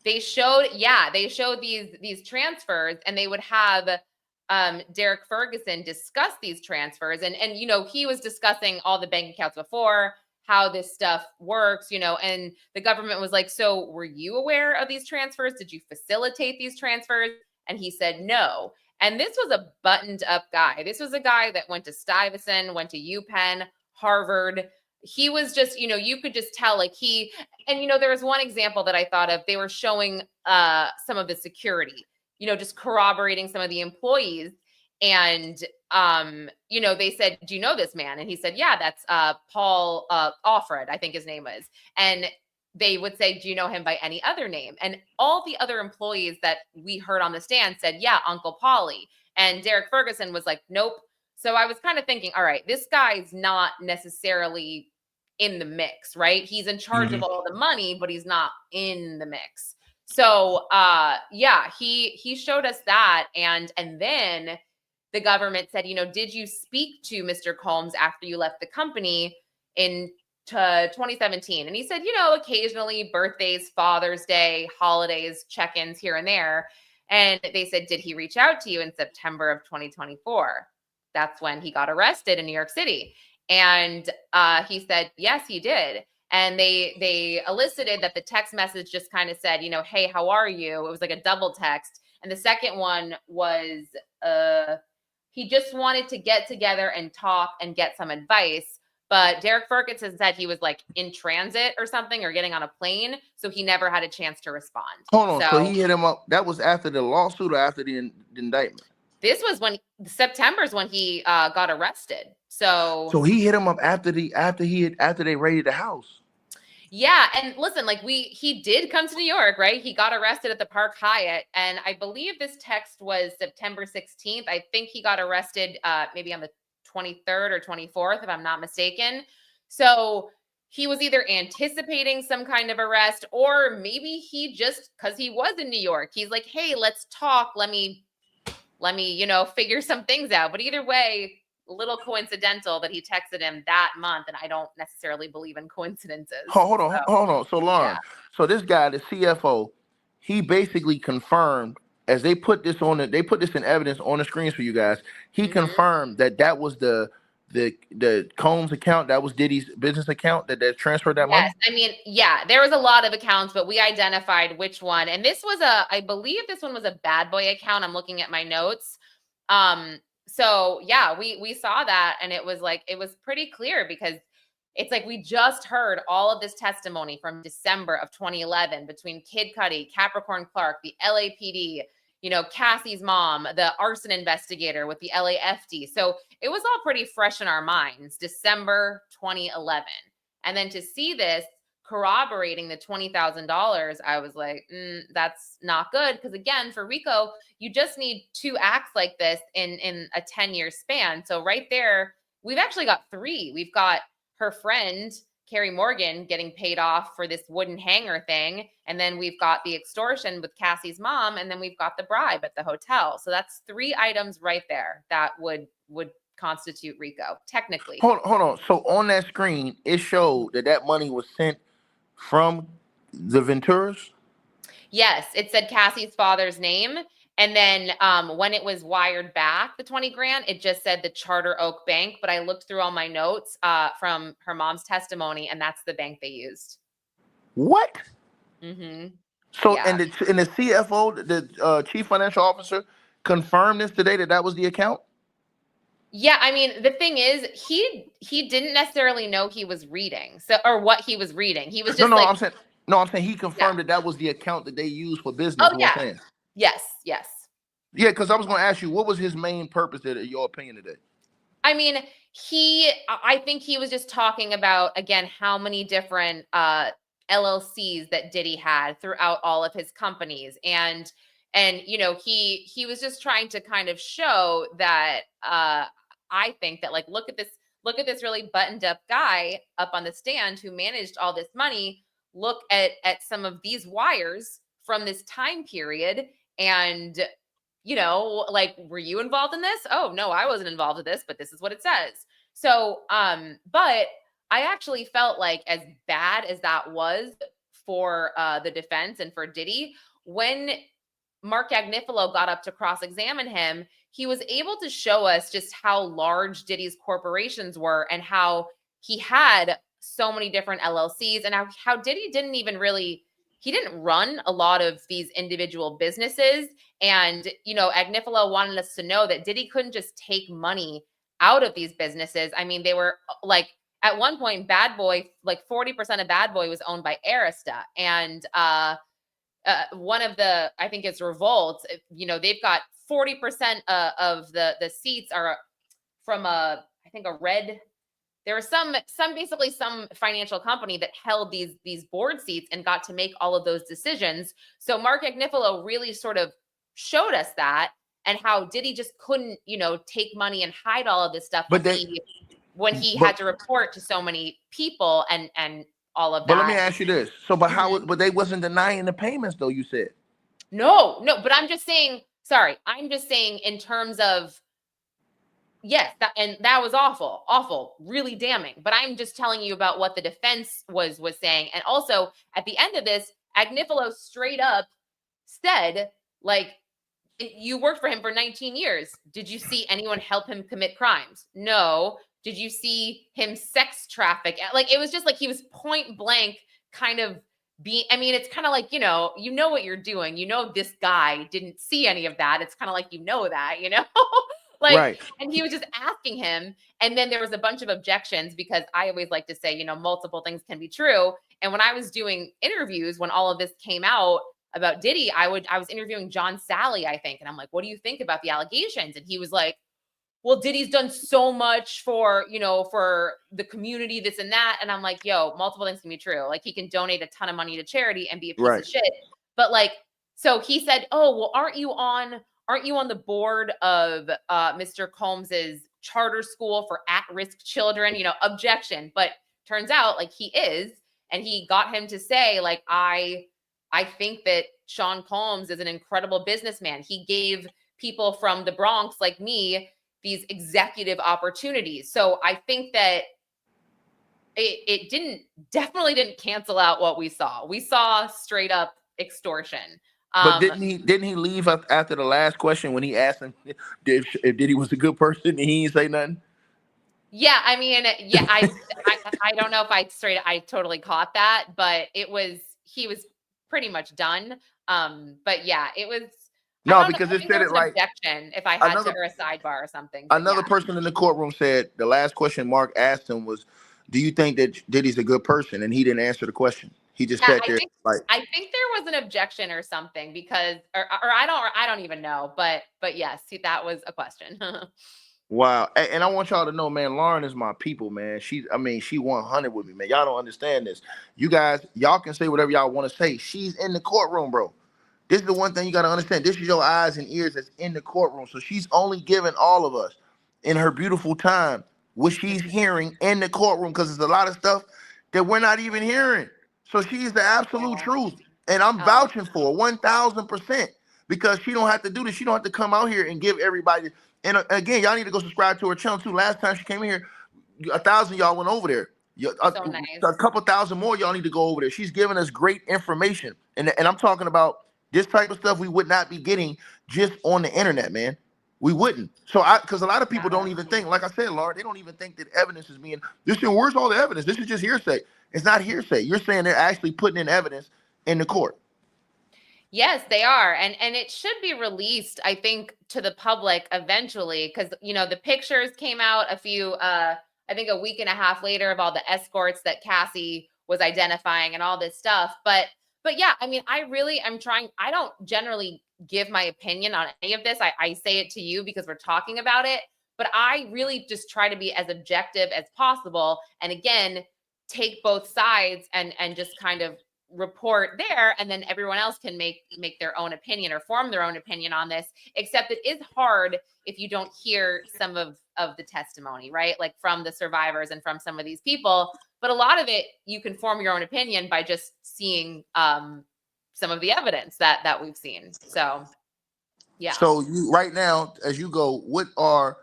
They showed these transfers, and they would have Derek Ferguson discuss these transfers. And you know, he was discussing all the bank accounts before, how this stuff works, you know, and the government was like, so were you aware of these transfers? Did you facilitate these transfers? And he said no. And this was a buttoned up guy. This was a guy that went to Stuyvesant, went to UPenn, Harvard. He was just, you know, you could just tell like and you know, there was one example that I thought of. They were showing some of the security, you know, just corroborating some of the employees. And, you know, they said, do you know this man? And he said, yeah, that's Paul Offred, I think his name is. And they would say, do you know him by any other name? And all the other employees that we heard on the stand said, yeah, Uncle Paulie. And Derek Ferguson was like, nope. So I was kind of thinking, all right, this guy's not necessarily in the mix, right? He's in charge of all the money, but he's not in the mix. So yeah, he showed us that. And then the government said, you know, did you speak to Mr. Combs after you left the company in 2017? And he said, you know, occasionally birthdays, Father's Day, holidays, check-ins here and there. And they said, did he reach out to you in September of 2024? That's when he got arrested in New York City. And he said, yes, he did. And they elicited that the text message just kind of said, you know, hey, how are you? It was like a double text. And the second one was, he just wanted to get together and talk and get some advice. But Derek Ferguson said he was like in transit or something, or getting on a plane. So he never had a chance to respond. Hold on. So he hit him up. That was after the lawsuit or after the indictment? This was when September's when he got arrested. So he hit him up after they raided the house. Yeah, and listen, like he did come to New York, right? He got arrested at the Park Hyatt, and I believe this text was September 16th. I think he got arrested maybe on the 23rd or 24th, if I'm not mistaken. So he was either anticipating some kind of arrest, or maybe he just, because he was in New York, he's like, hey, let's talk. Let me, you know, figure some things out. But either way, a little coincidental that he texted him that month, and I don't necessarily believe in coincidences. Hold on. So Lauren, so this guy, the CFO, he basically confirmed, as they put this in evidence on the screens for you guys. He confirmed that was the Combs account, that was Diddy's business account that transferred that money. I mean, yeah, there was a lot of accounts, but we identified which one. And this was I believe this one was a bad boy account. I'm looking at my notes. So yeah, we saw that, and it was pretty clear, because it's like we just heard all of this testimony from December of 2011 between Kid Cudi, Capricorn Clark, the LAPD, you know, Cassie's mom, the arson investigator with the LAFD. So it was all pretty fresh in our minds, December 2011. And then to see this corroborating the $20,000, I was like, that's not good. Because again, for RICO, you just need 2 acts like this in a 10-year span. So right there, we've actually got 3. We've got her friend Carrie Morgan getting paid off for this wooden hanger thing. And then we've got the extortion with Cassie's mom. And then we've got the bribe at the hotel. So that's 3 items right there that would constitute RICO, technically. Hold on. So on that screen, it showed that money was sent from the Venturas? Yes, it said Cassie's father's name. And then when it was wired back, the 20 grand, it just said the Charter Oak Bank. But I looked through all my notes from her mom's testimony, and that's the bank they used. What? Mm-hmm. So, Yeah. and the CFO, the chief financial officer, confirmed this today that was the account? Yeah, I mean, the thing is, he didn't necessarily know he was reading, or what he was reading. He was just I'm saying he confirmed that was the account that they used for business. Oh, yeah. Yes. Yeah, because I was going to ask you, what was his main purpose, in your opinion, today? I mean, I think he was just talking about, again, how many different LLCs that Diddy had throughout all of his companies. And you know, he was just trying to kind of show that I think that, like, look at this really buttoned up guy up on the stand who managed all this money. Look at some of these wires from this time period. And, you know, like, were you involved in this? Oh, no, I wasn't involved in this, but this is what it says. So, but I actually felt like, as bad as that was for the defense and for Diddy, when Mark Agnifilo got up to cross-examine him, he was able to show us just how large Diddy's corporations were and how he had so many different LLCs, and how Diddy he didn't run a lot of these individual businesses. And, you know, Agnifilo wanted us to know that Diddy couldn't just take money out of these businesses. I mean, they were like, at one point, Bad Boy, like 40% of Bad Boy was owned by Arista. And one of the, I think it's Revolt, you know, they've got 40% of the seats are from I think a red, there was some financial company that held these board seats and got to make all of those decisions. So Mark Agnifilo really sort of showed us that, and how Diddy just couldn't, you know, take money and hide all of this stuff when he had to report to so many people and all of that. But let me ask you this. So, but they wasn't denying the payments, though, you said. No, but I'm just saying in terms of, yes, that was awful, really damning. But I'm just telling you about what the defense was saying. And also, at the end of this, Agnifilo straight up said, like, you worked for him for 19 years. Did you see anyone help him commit crimes? No. Did you see him sex traffic? Like, it was just like he was point blank kind of I mean, it's kind of like, you know what you're doing. You know, this guy didn't see any of that. It's kind of like, you know that, you know? Like, right. And he was just asking him. And then there was a bunch of objections, because I always like to say, you know, multiple things can be true. And when I was doing interviews, when all of this came out about Diddy, I was interviewing John Sally, I think. And I'm like, what do you think about the allegations? And he was like, well, Diddy's done so much for the community, this and that. And I'm like, yo, multiple things can be true. Like, he can donate a ton of money to charity and be a piece of shit. But like, so he said, oh, well, aren't you on the board of Mr. Combs's charter school for at-risk children? You know, objection. But turns out, like, he is. And he got him to say, like, I think that Sean Combs is an incredible businessman. He gave people from the Bronx like me these executive opportunities. So I think that it definitely didn't cancel out what we saw. We saw straight up extortion. But didn't he leave after the last question when he asked him if Diddy was a good person and he didn't say nothing? Yeah, I mean, yeah, I don't know if I totally caught that, but he was pretty much done. But yeah, it was. No, because it said it like objection if I had to, or a sidebar or something. Another person in the courtroom said the last question Mark asked him was, "Do you think that Diddy's a good person?" And he didn't answer the question. He just sat there like. I think there was an objection or something, because, or I don't even know, but yes, that was a question. Wow, and I want y'all to know, man, Lauren is my people, man. She 100 with me, man. Y'all don't understand this. You guys, y'all can say whatever y'all want to say. She's in the courtroom, bro. This is the one thing you got to understand. This is your eyes and ears that's in the courtroom. So she's only giving all of us in her beautiful time what she's hearing in the courtroom, because there's a lot of stuff that we're not even hearing. So she's the absolute truth. And I'm vouching for 1,000% because she don't have to do this. She don't have to come out here and give everybody. And again, y'all need to go subscribe to her channel too. Last time she came in here, 1,000 y'all went over there. So nice. A couple thousand more y'all need to go over there. She's giving us great information. And I'm talking about this type of stuff we would not be getting just on the internet, man. We wouldn't. So because a lot of people don't even think, like I said, Laura, they don't even think that evidence is being, where's all the evidence? This is just hearsay. It's not hearsay. You're saying they're actually putting in evidence in the court. Yes, they are. And it should be released, I think, to the public eventually, because, the pictures came out I think a week and a half later of all the escorts that Cassie was identifying and all this stuff. But yeah, I mean, I'm trying. I don't generally give my opinion on any of this. I say it to you because we're talking about it, but I really just try to be as objective as possible. And again, take both sides and just kind of report there, and then everyone else can make their own opinion or form their own opinion on this. Except it is hard if you don't hear some of the testimony, right? Like from the survivors and from some of these people. But a lot of it, you can form your own opinion by just seeing some of the evidence that we've seen. So, yeah. So you right now, as you go, what are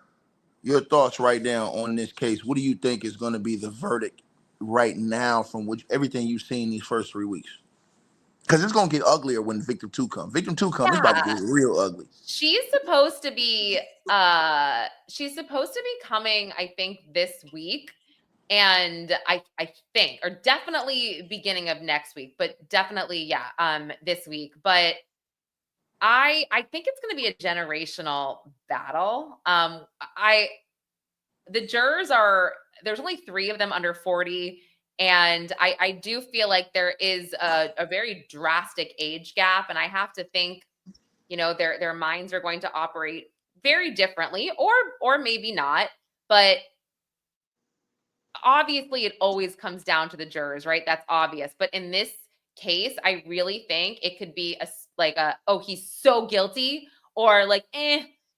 your thoughts right now on this case? What do you think is going to be the verdict right now from everything you've seen these first 3 weeks? Because it's going to get uglier when Victim 2 comes. Victim 2 comes, it's about to get real ugly. She's supposed to be coming, I think, this week. And I think, or definitely beginning of next week, but definitely, this week. But I think it's going to be a generational battle. The jurors there's only 3 of them under 40. And I do feel like there is a very drastic age gap. And I have to think, their minds are going to operate very differently, or maybe not. But obviously, it always comes down to the jurors, right? That's obvious. But in this case, I really think it could be he's so guilty, or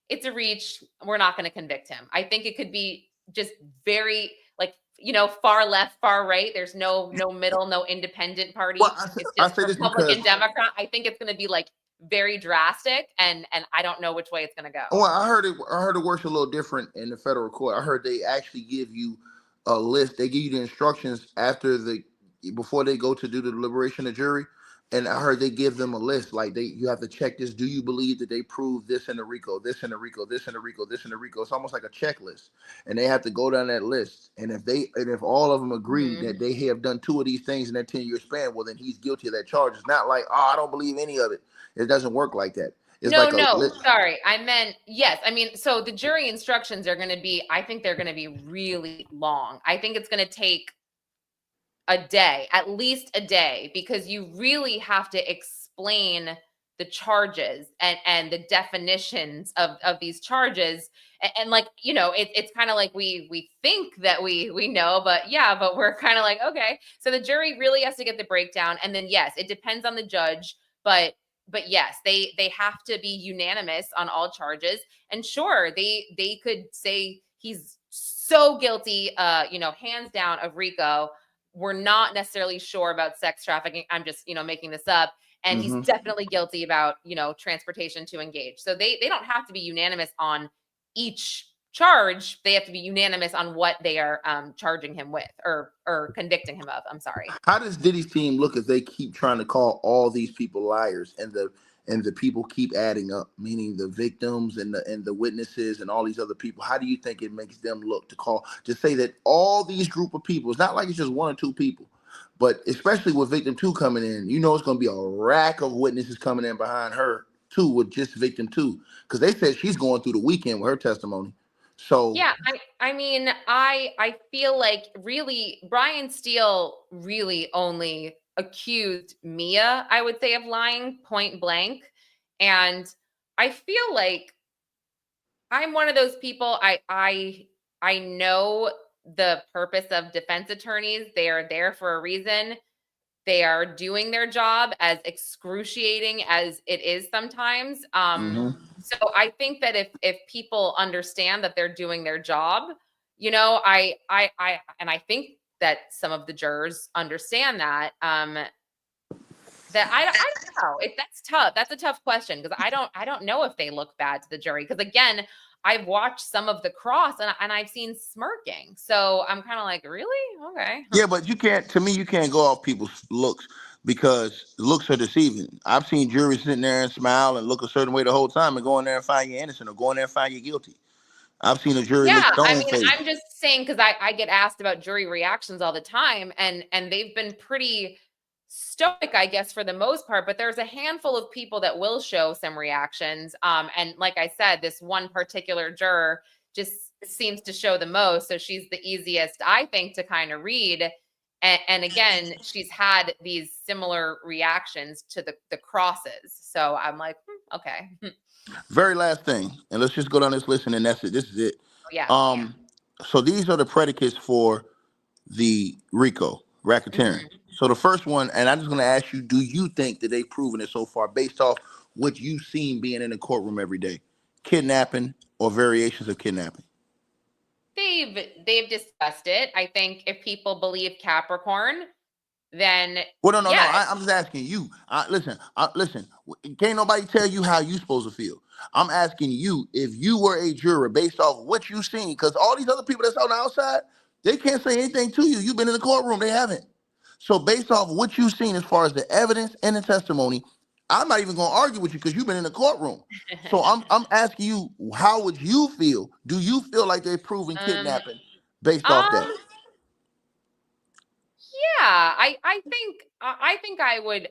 it's a reach. We're not going to convict him. I think it could be just very far left, far right. There's no middle, no independent party. Well, it's just Republican, Democrat. I think it's going to be very drastic, and I don't know which way it's going to go. Well, I heard it works a little different in the federal court. I heard they actually give you a list. They give you the instructions before they go to do the deliberation of jury. And I heard they give them a list, you have to check this. Do you believe that they proved this in the RICO, this in the RICO, this in the RICO, this in the RICO? It's almost like a checklist, and they have to go down that list. And if all of them agree that they have done 2 of these things in that 10-year span, well, then he's guilty of that charge. It's not like, I don't believe any of it. It doesn't work like that. It's sorry. I meant, yes. I mean, so the jury instructions are going to be, I think they're going to be really long. I think it's going to take a day, at least a day, because you really have to explain the charges and the definitions of these charges. And it's kind of like we think that we know, but we're kind of like, okay. So the jury really has to get the breakdown. And then, yes, it depends on the judge, but yes, they have to be unanimous on all charges. And sure, they could say he's so guilty, hands down, of RICO. We're not necessarily sure about sex trafficking. I'm just, making this up. And he's definitely guilty about, transportation to engage. So they don't have to be unanimous on each charge. They have to be unanimous on what they are charging him with or convicting him of. I'm sorry. How does Diddy's team look if they keep trying to call all these people liars and the people keep adding up, meaning the victims and the witnesses and all these other people? How do you think it makes them look to say that all these group of people, it's not like it's just 1 or 2 people, but especially with Victim 2 coming in, it's going to be a rack of witnesses coming in behind her too, with just Victim 2, because they said she's going through the weekend with her testimony. So yeah, I mean, I feel like really Brian Steele really only accused Mia, I would say, of lying point blank. And I feel like I'm one of those people. I know the purpose of defense attorneys. They are there for a reason. They are doing their job, as excruciating as it is sometimes. So I think that if people understand that they're doing their job, I think that some of the jurors understand that. That I don't know. That's tough. That's a tough question because I don't know if they look bad to the jury. Because again, I've watched some of the cross and I've seen smirking. So I'm kind of like, really? Okay. Yeah, but you can't. To me, you can't go off people's looks because looks are deceiving. I've seen juries sitting there and smile and look a certain way the whole time and go in there and find you innocent or go in there and find you guilty. I've seen a jury look Yeah, I stone mean, faced. I'm just saying because I get asked about jury reactions all the time, and they've been pretty stoic, I guess, for the most part. But there's a handful of people that will show some reactions. And like I said, this one particular juror just seems to show the most. So she's the easiest, I think, to kind of read. And again, she's had these similar reactions to the crosses. So I'm like, okay. Very last thing, and let's just go down this list, and then that's it. This is it. Yeah. So these are the predicates for the RICO racketeering. Mhm. So the first one, and I'm just going to ask you: do you think that they've proven it so far, based off what you've seen being in the courtroom every day, kidnapping or variations of kidnapping? They've discussed it. I think if people believe Capricorn, then Well, no. yeah. I'm just asking you. Listen. Can't nobody tell you how you supposed to feel. I'm asking you if you were a juror based off what you've seen, because all these other people that's on the outside, they can't say anything to you. You've been in the courtroom. They haven't. So based off what you've seen as far as the evidence and the testimony, I'm not even going to argue with you because you've been in the courtroom. So I'm asking you, how would you feel? Do you feel like they've proven kidnapping based off that? Yeah, I think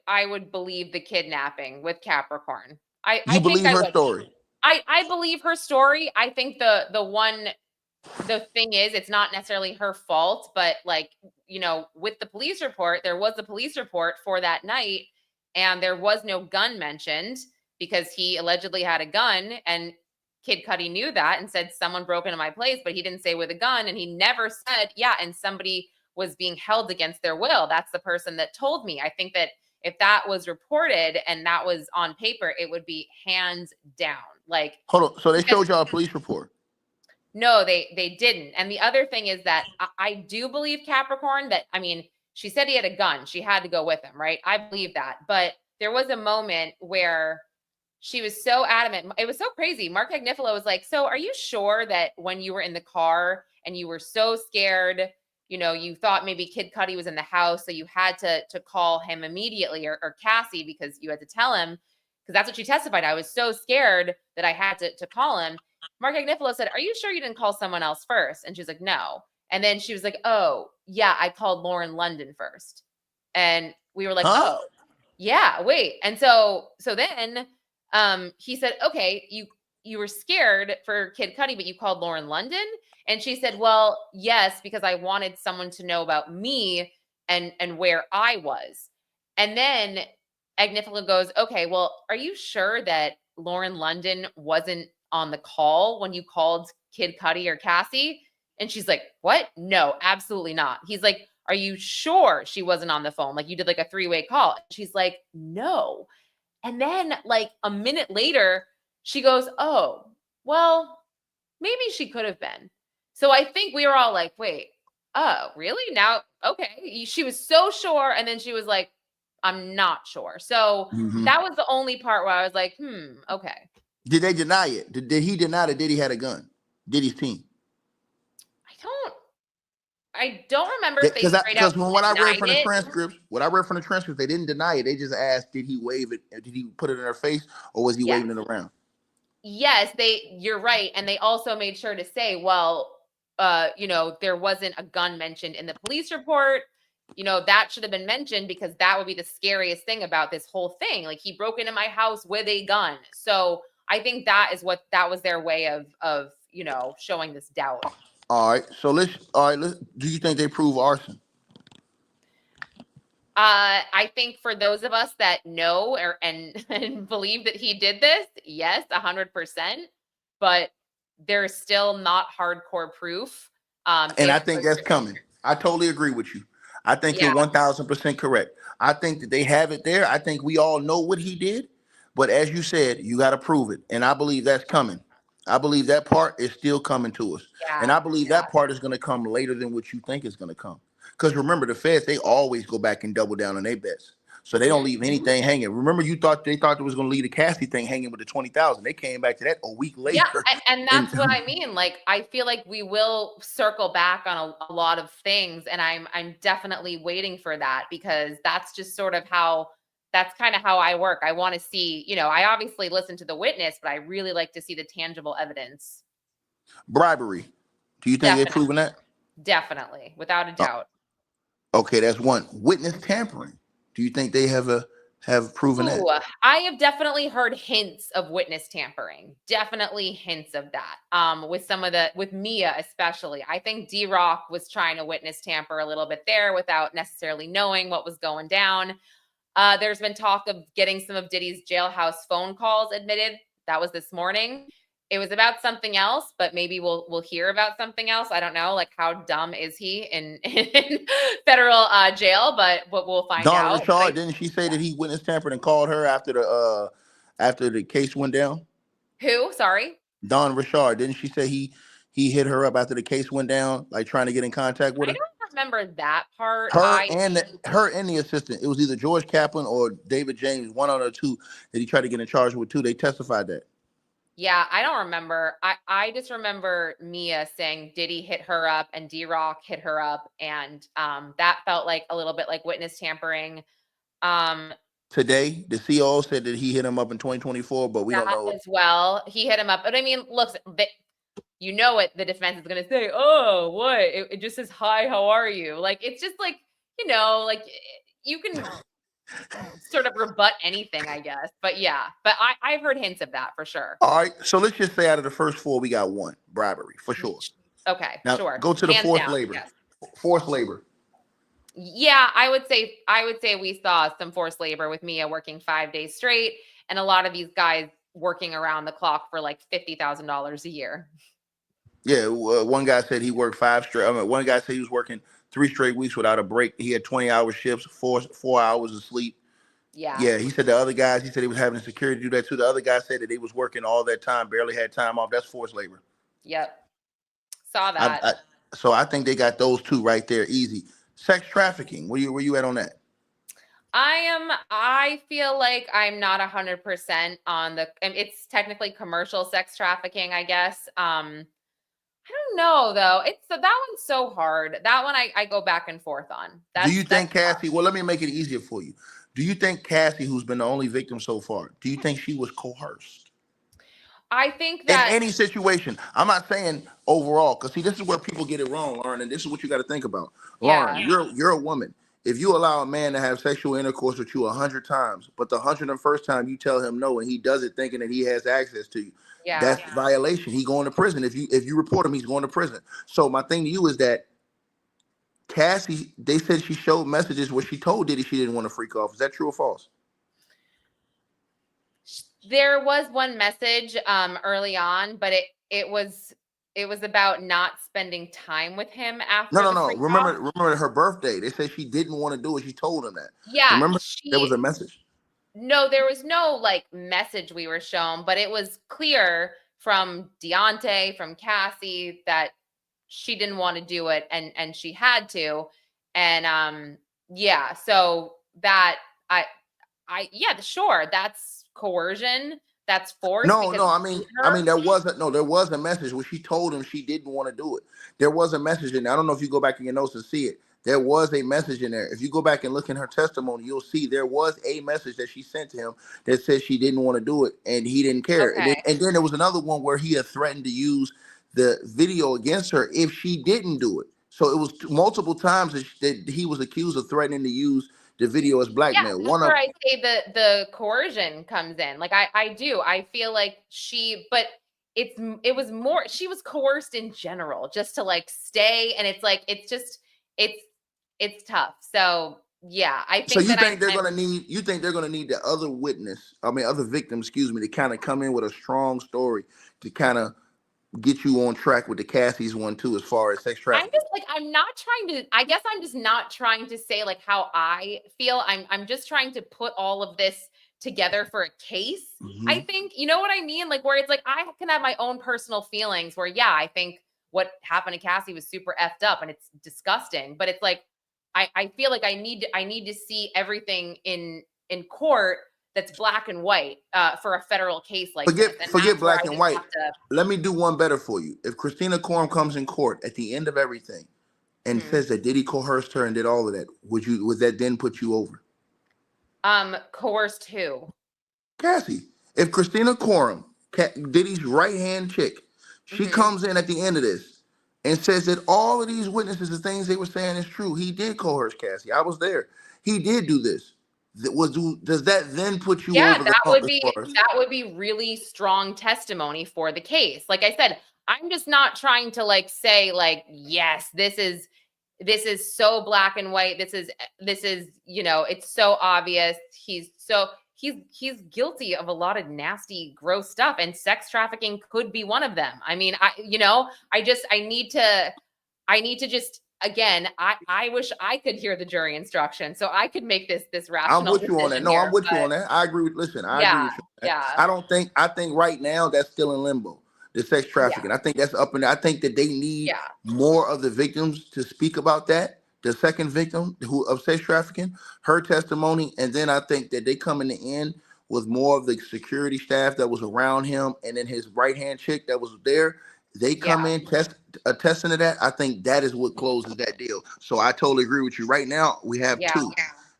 I would believe the kidnapping with Capricorn. I You think believe I her would. story? I believe her story. I think the thing is, it's not necessarily her fault, but like, with the police report, there was a police report for that night, and there was no gun mentioned because he allegedly had a gun, and Kid Cudi knew that and said someone broke into my place, but he didn't say with a gun, and he never said, yeah, and somebody was being held against their will. That's the person that told me. I think that if that was reported and that was on paper, it would be hands down. Like, Hold on. So they showed y'all a police report? no, they didn't. And the other thing is that I do believe Capricorn that, I mean, she said he had a gun. She had to go with him, right? I believe that. But there was a moment where she was so adamant. It was so crazy. Mark Agnifilo was like, so are you sure that when you were in the car and you were so scared, you thought maybe Kid Cudi was in the house, so you had to call him immediately, or Cassie, because you had to tell him, because that's what she testified. I was so scared that I had to call him. Mark Agnifilo said, are you sure you didn't call someone else first? And she's like, no. And then she was like, oh, yeah, I called Lauren London first. And we were like, Huh? oh, yeah, wait. And so then he said, okay, you were scared for Kid Cudi, but you called Lauren London? And she said, well, yes, because I wanted someone to know about me and where I was. And then Agnifilo goes, okay, well, are you sure that Lauren London wasn't on the call when you called Kid Cudi or Cassie? And she's like, what? No, absolutely not. He's like, are you sure she wasn't on the phone? Like, you did like a 3-way call. She's like, no. And then like a minute later, she goes, oh, well, maybe she could have been. So I think we were all like, wait, oh, really? Now, okay. She was so sure. And then she was like, I'm not sure. So that was the only part where I was like, okay. Did they deny it? Did he deny that Diddy had a gun? Diddy's team? I don't remember if they straight up because when what I read from the denied it. transcripts, they didn't deny it. They just asked, did he wave it? Did he put it in her face, or was he waving it around? Yes, you're right. And they also made sure to say, well, there wasn't a gun mentioned in the police report. That should have been mentioned because that would be the scariest thing about this whole thing. Like, he broke into my house with a gun. So I think that was their way of showing this doubt. All right. So let's do you think they prove arson? I think for those of us that know and believe that he did this, yes, 100%. But there's still not hardcore proof. And I think that's coming. I totally agree with you. I think you're 1000% correct. I think that they have it there. I think we all know what he did. But as you said, you got to prove it. And I believe that's coming. I believe that part is still coming to us. And I believe that part is going to come later than what you think is going to come. Because remember, the feds, they always go back and double down on their bets. So they don't Mhm. leave anything hanging. Remember, they thought it was going to leave the Cassie thing hanging with the 20,000. They came back to that a week Yeah, later. and And that's what I mean. Like, I feel like we will circle back on a lot of things, and I'm definitely waiting for that, because that's just sort of how that's kind of how I work. I want to see, I obviously listen to the witness, but I really like to see the tangible evidence. bribery. Do you think they're Definitely, proving that? definitely, without a Uh, doubt. okay, that's one. Witness tampering. Do you think they have proven that? Ooh, I have definitely heard hints of witness tampering. Definitely hints of that. With Mia especially. I think D-Rock was trying to witness tamper a little bit there without necessarily knowing what was going down. There's been talk of getting some of Diddy's jailhouse phone calls admitted. That was this morning. It was about something else, but maybe we'll hear about something else. I don't know. Like, how dumb is he in federal jail? But we'll find Don out. Richard, didn't she say that he witness tampered and called her after the case went down? Who? Sorry. Don Richard, didn't she say he hit her up after the case went down, like trying to get in contact with I her? don't remember that part. Her and the assistant. It was either George Kaplan or David James, one of the two that he tried to get in charge with too. They testified that. Yeah, I don't remember. I just remember Mia saying Diddy hit her up and D-Rock hit her up, and that felt like a little bit like witness tampering. Um, Today, the CEO said that he hit him up in 2024, but we don't that know. as well. He hit him up, but I mean, look, what the defense is going to say. Oh, what? It just says hi. How are you? Like, it's just like, like you can sort of rebut anything, I guess. But yeah, but I've heard hints of that for sure. All right, so let's just say out of the first four, we got one bribery for sure. Okay, Now sure. go to the Hands forced down, labor. yes. Forced labor. Yeah, I would say we saw some forced labor with Mia working 5 days straight, and a lot of these guys working around the clock for like $50,000 a year. Yeah, one guy said he worked one guy said he was working 3 straight weeks without a break. He had 20-hour shifts, 4 hours of sleep. Yeah. Yeah, he said the other guys, he said he was having security do that too. The other guy said that they was working all that time, barely had time off. That's forced labor. Yep. Saw that. So I think they got those two right there, easy. Sex trafficking. Where you at on that? I feel like I'm not 100% on it's technically commercial sex trafficking, I guess. I don't know though. That one's so hard. That one I go back and forth on. Do you think Cassie? Well, let me make it easier for you. Do you think Cassie, who's been the only victim so far, do you think she was coerced? I think that in any situation, I'm not saying overall, because see, this is where people get it wrong, Lauren, and this is what you got to think about. Lauren, you're a woman. If you allow a man to have sexual intercourse with you 100 times, but the 101st time you tell him no, and he does it thinking that he has access to you, that's violation. He going to prison. If you report him, he's going to prison. So my thing to you is that Cassie, they said she showed messages where she told Diddy she didn't want to freak off. Is that true or false? There was one message early on, but it was about not spending time with him after. No. Remember her birthday. They said she didn't want to do it. She told him that. Yeah. Remember there was a message. No, there was no like message we were shown, but it was clear from Deontay, from Cassie, that she didn't want to do it and she had to. And yeah, so that sure, that's coercion, that's force. No, I mean there was a message where she told him she didn't want to do it. There was a message in there. I don't know if you go back in your notes to see it. There was a message in there. If you go back and look in her testimony, you'll see there was a message that she sent to him that said she didn't want to do it and he didn't care. Okay. And then there was another one where he had threatened to use the video against her if she didn't do it. So it was multiple times that he was accused of threatening to use the video as blackmail. Yeah, that's where I say the coercion comes in. Like I do. I feel like she was coerced in general just to like stay, and it's like it's tough. So yeah, I think. So you think they're gonna need the other victim, to kind of come in with a strong story to kind of get you on track with the Cassie's one too, as far as sex trafficking. I guess I'm just not trying to say like how I feel. I'm just trying to put all of this together for a case. Mm-hmm. I think, you know what I mean? Like where it's like, I can have my own personal feelings where, yeah, I think what happened to Cassie was super effed up and it's disgusting, but it's like, I feel like I need to see everything in court that's black and white for a federal case like this. And Forget that's where black I and just white. have to. Let me do one better for you. If Christina Coram comes in court at the end of everything and says that Diddy coerced her and did all of that, would that then put you over? Coerced who? Cassie. If Christina Coram, Diddy's right-hand chick, she comes in at the end of this and says that all of these witnesses, the things they were saying is true. He did coerce Cassie. I was there. He did do this. Does that then put you Yeah, over the hump as far as? that would be really strong testimony for the case. Like I said, I'm just not trying to like say like, yes, this is so black and white. This is, you know, it's so obvious. He's guilty of a lot of nasty, gross stuff, and sex trafficking could be one of them. I mean, I need to just, again, I wish I could hear the jury instruction so I could make this rational. I'm with you on that. No, I'm with you on that. I agree with. Listen, I agree with you. Yeah. I think right now that's still in limbo. The sex trafficking. I think that's up, and I think that they need more of the victims to speak about that. The second victim of sex trafficking, her testimony, and then I think that they come in the end with more of the security staff that was around him, and then his right hand chick that was there. They come in attesting to that. I think that is what closes that deal. So I totally agree with you. Right now we have two.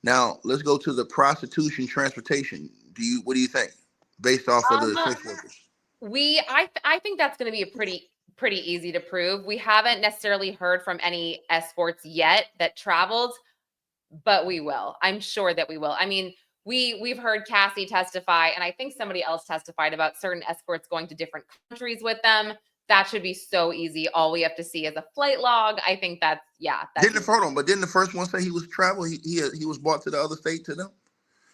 Now let's go to the prostitution transportation. What do you think, based off of the sex workers? I think that's going to be a pretty easy to prove. We haven't necessarily heard from any escorts yet that traveled, but we will. I'm sure that we will. I mean, we've heard Cassie testify, and I think somebody else testified about certain escorts going to different countries with them. That should be so easy. All we have to see is a flight log. I think that's Didn't the first one say he was travel? He was brought to the other state to them.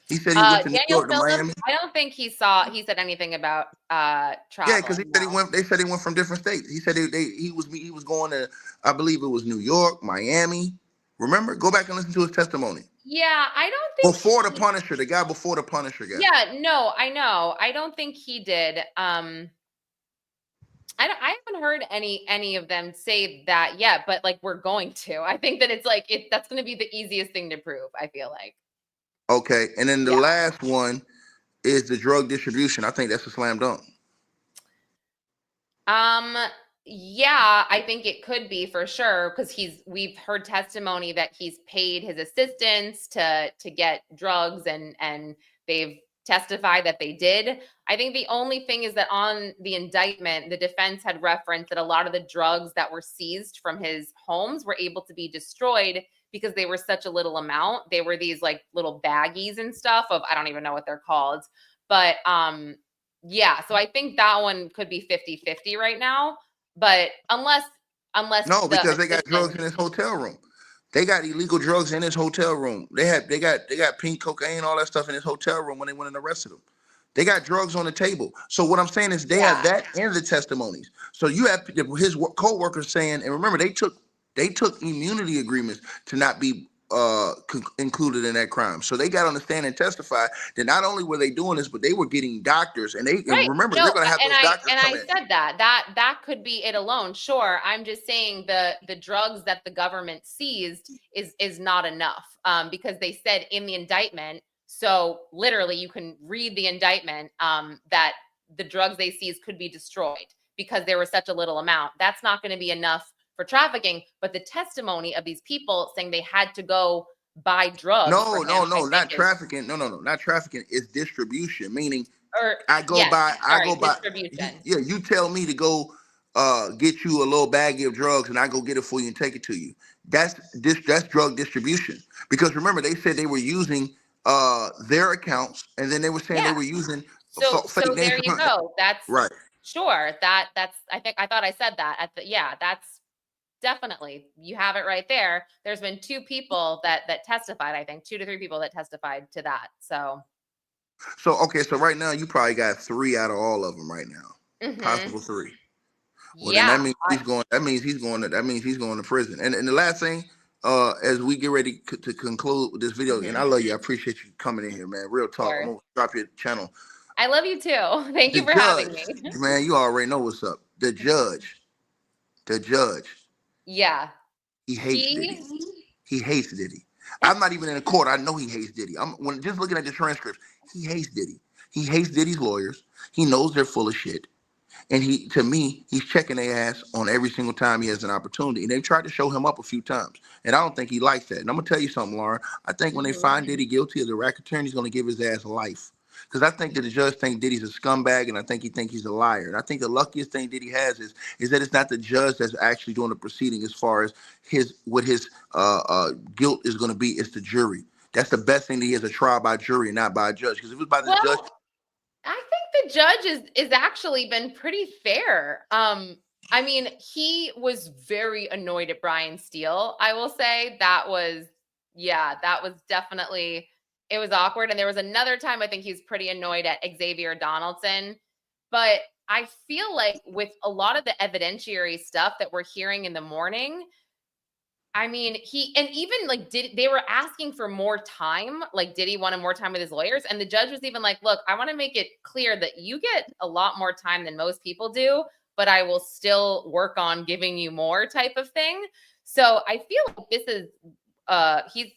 He said he went to New York to Miami. I don't think he said anything about travel. Yeah, because he said he went. They said he went from different states. He said he was going to, I believe it was New York, Miami. Remember? Go back and listen to his testimony. Yeah, I don't think before the Punisher, the guy before the Punisher guy. Yeah, no, I know. I don't think he did. I haven't heard any of them say that yet, but like we're going to. I think that that's going to be the easiest thing to prove. I feel like. Okay, and then the last one is the drug distribution. I think that's a slam dunk. Yeah, I think it could be for sure because we've heard testimony that he's paid his assistants to get drugs and they've testified that they did. I think the only thing is that on the indictment, the defense had referenced that a lot of the drugs that were seized from his homes were able to be destroyed because they were such a little amount. They were these like little baggies and stuff of, I don't even know what they're called. But yeah, so I think that one could be 50-50 right now. But unless no, because they got drugs in his hotel room. They got illegal drugs in his hotel room. They got pink cocaine, all that stuff in his hotel room when they went and arrested him. They got drugs on the table. So what I'm saying is they have that and the testimonies. So you have his co-workers saying, and remember they took immunity agreements to not be included in that crime. So they got on the stand and testified that not only were they doing this, but they were getting doctors, and and remember they're going to have those doctors come in. And I said that could be it alone. Sure, I'm just saying the drugs that the government seized is not enough because they said in the indictment. So literally, you can read the indictment that the drugs they seized could be destroyed because there was such a little amount. That's not going to be enough for trafficking, but the testimony of these people saying they had to go buy drugs. No, not trafficking. No, not trafficking. It's distribution, meaning I go buy. Distribution. Yeah, you tell me to go get you a little baggie of drugs, and I go get it for you and take it to you. That's drug distribution. Because remember, they said they were using their accounts, and then they were saying they were using. So there you go. That's right. Sure. That's. I thought I said that. That's. Definitely. You have it right there. There's been 2 people that testified, I think 2 to 3 people that testified to that. So okay. So right now you probably got 3 out of all of them right now. Possible 3. Well, then that means he's going to prison. And the last thing, as we get ready to conclude this video, and I love you. I appreciate you coming in here, man. Real talk. I'm gonna drop your channel. I love you too. Thank you for having me. Man, you already know what's up. The judge. Yeah. He hates Diddy. He hates Diddy. I'm not even in the court. I know he hates Diddy. When just looking at the transcripts, he hates Diddy. He hates Diddy's lawyers. He knows they're full of shit. And to me, he's checking their ass on every single time he has an opportunity. And they've tried to show him up a few times. And I don't think he likes that. And I'm going to tell you something, Lauren. I think when they find Diddy guilty of the racketeering, he's going to give his ass life. Because I think that the judge thinks Diddy's a scumbag, and I think he thinks he's a liar. And I think the luckiest thing Diddy has is that it's not the judge that's actually doing the proceeding as far as what his guilt is going to be. It's the jury. That's the best thing that he has, a trial by jury and not by a judge. Because if it was by the judge... I think the judge is actually been pretty fair. I mean, he was very annoyed at Brian Steele. I will say that was definitely, it was awkward. And there was another time I think he was pretty annoyed at Xavier Donaldson. But I feel like with a lot of the evidentiary stuff that we're hearing in the morning, I mean, even like they were asking for more time, like Diddy wanted more time with his lawyers. And the judge was even like, look, I want to make it clear that you get a lot more time than most people do, but I will still work on giving you more type of thing. So I feel like this is,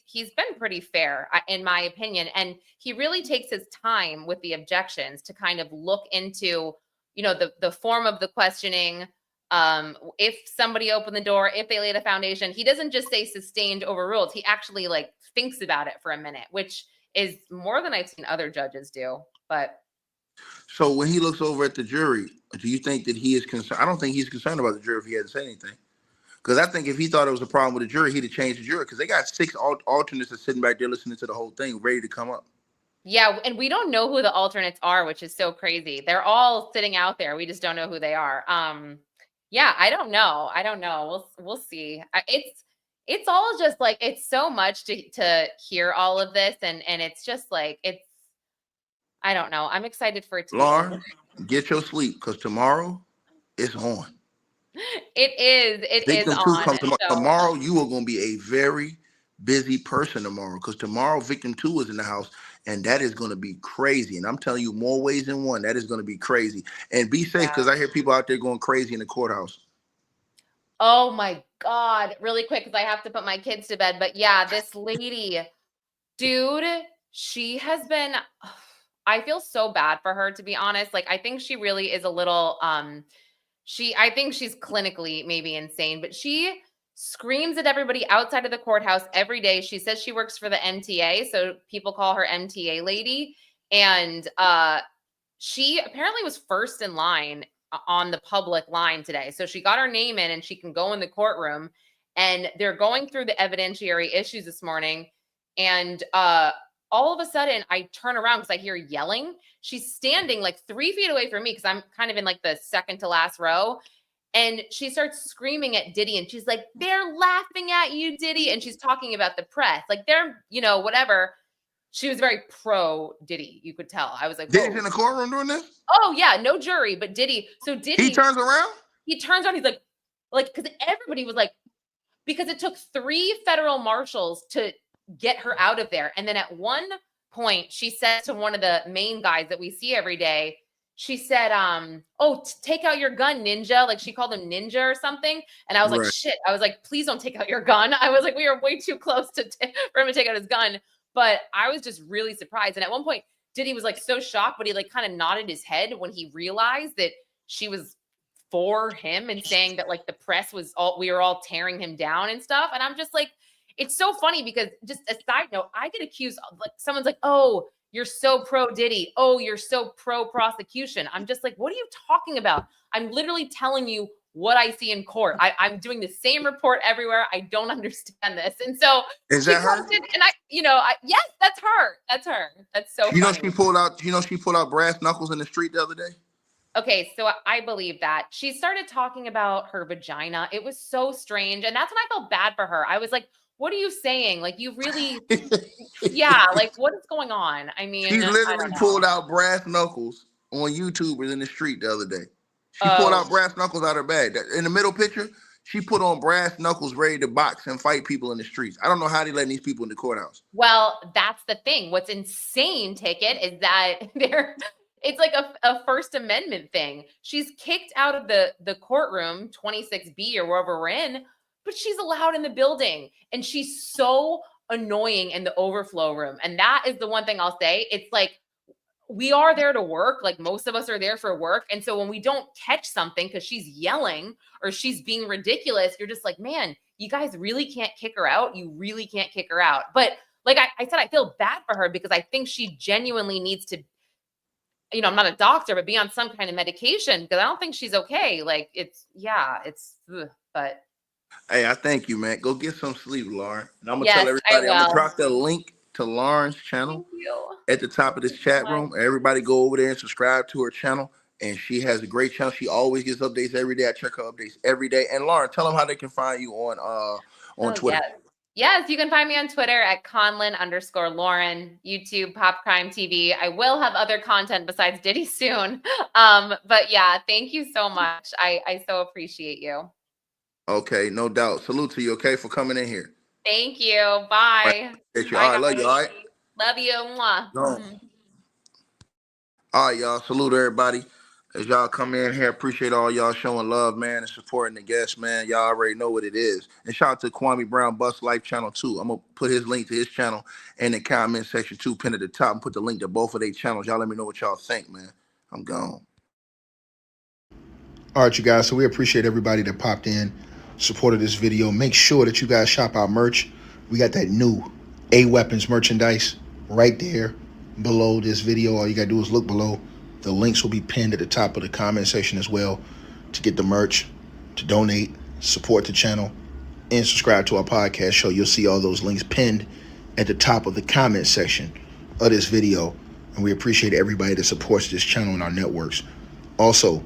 he's been pretty fair in my opinion. And he really takes his time with the objections to kind of look into, you know, the form of the questioning. If somebody opened the door, if they laid a foundation, he doesn't just say sustained, overruled. He actually like thinks about it for a minute, which is more than I've seen other judges do. But so when he looks over at the jury, do you think that he is concerned? I don't think he's concerned about the jury if he hadn't said anything. Because I think if he thought it was a problem with the jury, he'd have changed the jury. Because they got 6 alternates that's sitting back there listening to the whole thing, ready to come up. Yeah, and we don't know who the alternates are, which is so crazy. They're all sitting out there. We just don't know who they are. Yeah, I don't know. We'll see. It's all just like, it's so much to hear all of this, and it's just like, I don't know. I'm excited for it to Lauren, get your sleep, because tomorrow it's on. It is. It Victim is 2 on. comes tomorrow. So, Tomorrow you are going to be a very busy person tomorrow, because tomorrow Victim 2 is in the house, and that is going to be crazy. And I'm telling you, more ways than one, that is going to be crazy. And be safe, because I hear people out there going crazy in the courthouse. oh my God, really quick, because I have to put my kids to bed. But yeah, this lady, dude, she has been, I feel so bad for her, to be honest. Like, I think she really is a little, I think she's clinically maybe insane, but she screams at everybody outside of the courthouse every day. She says she works for the MTA, so people call her MTA lady. And she apparently was first in line on the public line today. So she got her name in and she can go in the courtroom, and they're going through the evidentiary issues this morning. And all of a sudden I turn around because I hear yelling. She's standing like 3 feet away from me because I'm kind of in like the second to last row. And she starts screaming at Diddy, and she's like, they're laughing at you, Diddy. And she's talking about the press. Like, they're, you know, whatever. She was very pro Diddy. You could tell. I was like, Diddy's in the courtroom doing this? Oh yeah, no jury, but Diddy. So Diddy, he turns around. He's like, because everybody was like, because it took 3 federal marshals to get her out of there. And then at one point, she said to one of the main guys that we see every day, she said, oh, take out your gun, ninja. Like, she called him ninja or something. And I was like, shit. I was like, please don't take out your gun. I was like, we are way too close for him to take out his gun. But I was just really surprised. And at one point, Diddy was like so shocked, but he like kind of nodded his head when he realized that she was for him and saying that like the press was we were all tearing him down and stuff. And I'm just like, it's so funny because, just a side note, I get accused of, like, someone's like, oh, you're so pro Diddy. Oh, you're so pro prosecution. I'm just like, what are you talking about? I'm literally telling you what I see in court. I'm doing the same report everywhere. I don't understand this. And so is that her? And yes, that's her. That's her. That's so funny. She pulled out brass knuckles in the street the other day. Okay, so I believe that. She started talking about her vagina. It was so strange. And that's when I felt bad for her. I was like, what are you saying? Like, you really, yeah, like, what is going on? I mean, she literally pulled out brass knuckles on YouTubers in the street the other day. She pulled out brass knuckles out her bag. In the middle picture, she put on brass knuckles ready to box and fight people in the streets. I don't know how they letting these people in the courthouse. Well, that's the thing. What's insane, Ticket, is that it's like a First Amendment thing. She's kicked out of the courtroom, 26B or wherever we're in, but she's allowed in the building, and she's so annoying in the overflow room. And that is the one thing I'll say. It's like, we are there to work. Like, most of us are there for work. And so when we don't catch something because she's yelling or she's being ridiculous, you're just like, man, you guys really can't kick her out. You really can't kick her out. But like I said, I feel bad for her because I think she genuinely needs to, I'm not a doctor, but be on some kind of medication because I don't think she's okay. Like, but. Hey, I thank you, man. Go get some sleep, Lauren. And I'm gonna Yes, tell everybody, I'm gonna will. drop the link to Lauren's channel at the top of this chat room. Everybody go over there and subscribe to her channel. And she has a great channel. She always gets updates every day. I check her updates every day. And Lauren, tell them how they can find you on Twitter. Yes, you can find me on Twitter at Conlin_Lauren, YouTube, Pop Crime TV. I will have other content besides Diddy soon. But yeah, thank you so much. I so appreciate you. Okay, no doubt. Salute to you, okay, for coming in here. Thank you. Bye. All right, love you, all right? Love you. Mwah. No. All right, y'all. Salute everybody. As y'all come in here, appreciate all y'all showing love, man, and supporting the guests, man. Y'all already know what it is. And shout out to Kwami Brown Bust Life channel, too. I'm going to put his link to his channel in the comment section, too, pinned at the top, and put the link to both of their channels. Y'all let me know what y'all think, man. I'm gone. All right, you guys. So we appreciate everybody that popped in, supported this video. Make sure that you guys shop our merch. We got that new A-Weapons merchandise right there below this video. All you got to do is look below. The links will be pinned at the top of the comment section as well to get the merch, to donate, support the channel, and subscribe to our podcast show. You'll see all those links pinned at the top of the comment section of this video. And we appreciate everybody that supports this channel and our networks. Also,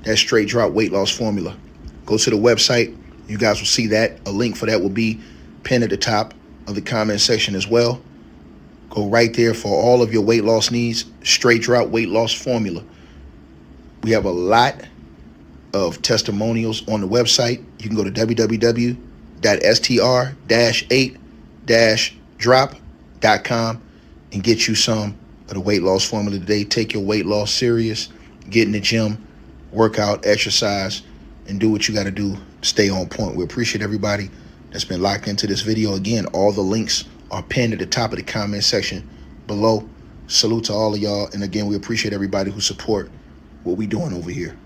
that straight drop weight loss formula. Go to the website. You guys will see that. A link for that will be pinned at the top of the comment section as well. Go right there for all of your weight loss needs. Straight drop weight loss formula. We have a lot of testimonials on the website. You can go to www.str-8-drop.com and get you some of the weight loss formula today. Take your weight loss serious. Get in the gym, work out, exercise, and do what you got to do to stay on point. We appreciate everybody that's been locked into this video. Again, all the links are pinned at the top of the comment section below. Salute to all of y'all. And again, we appreciate everybody who support what we doing over here.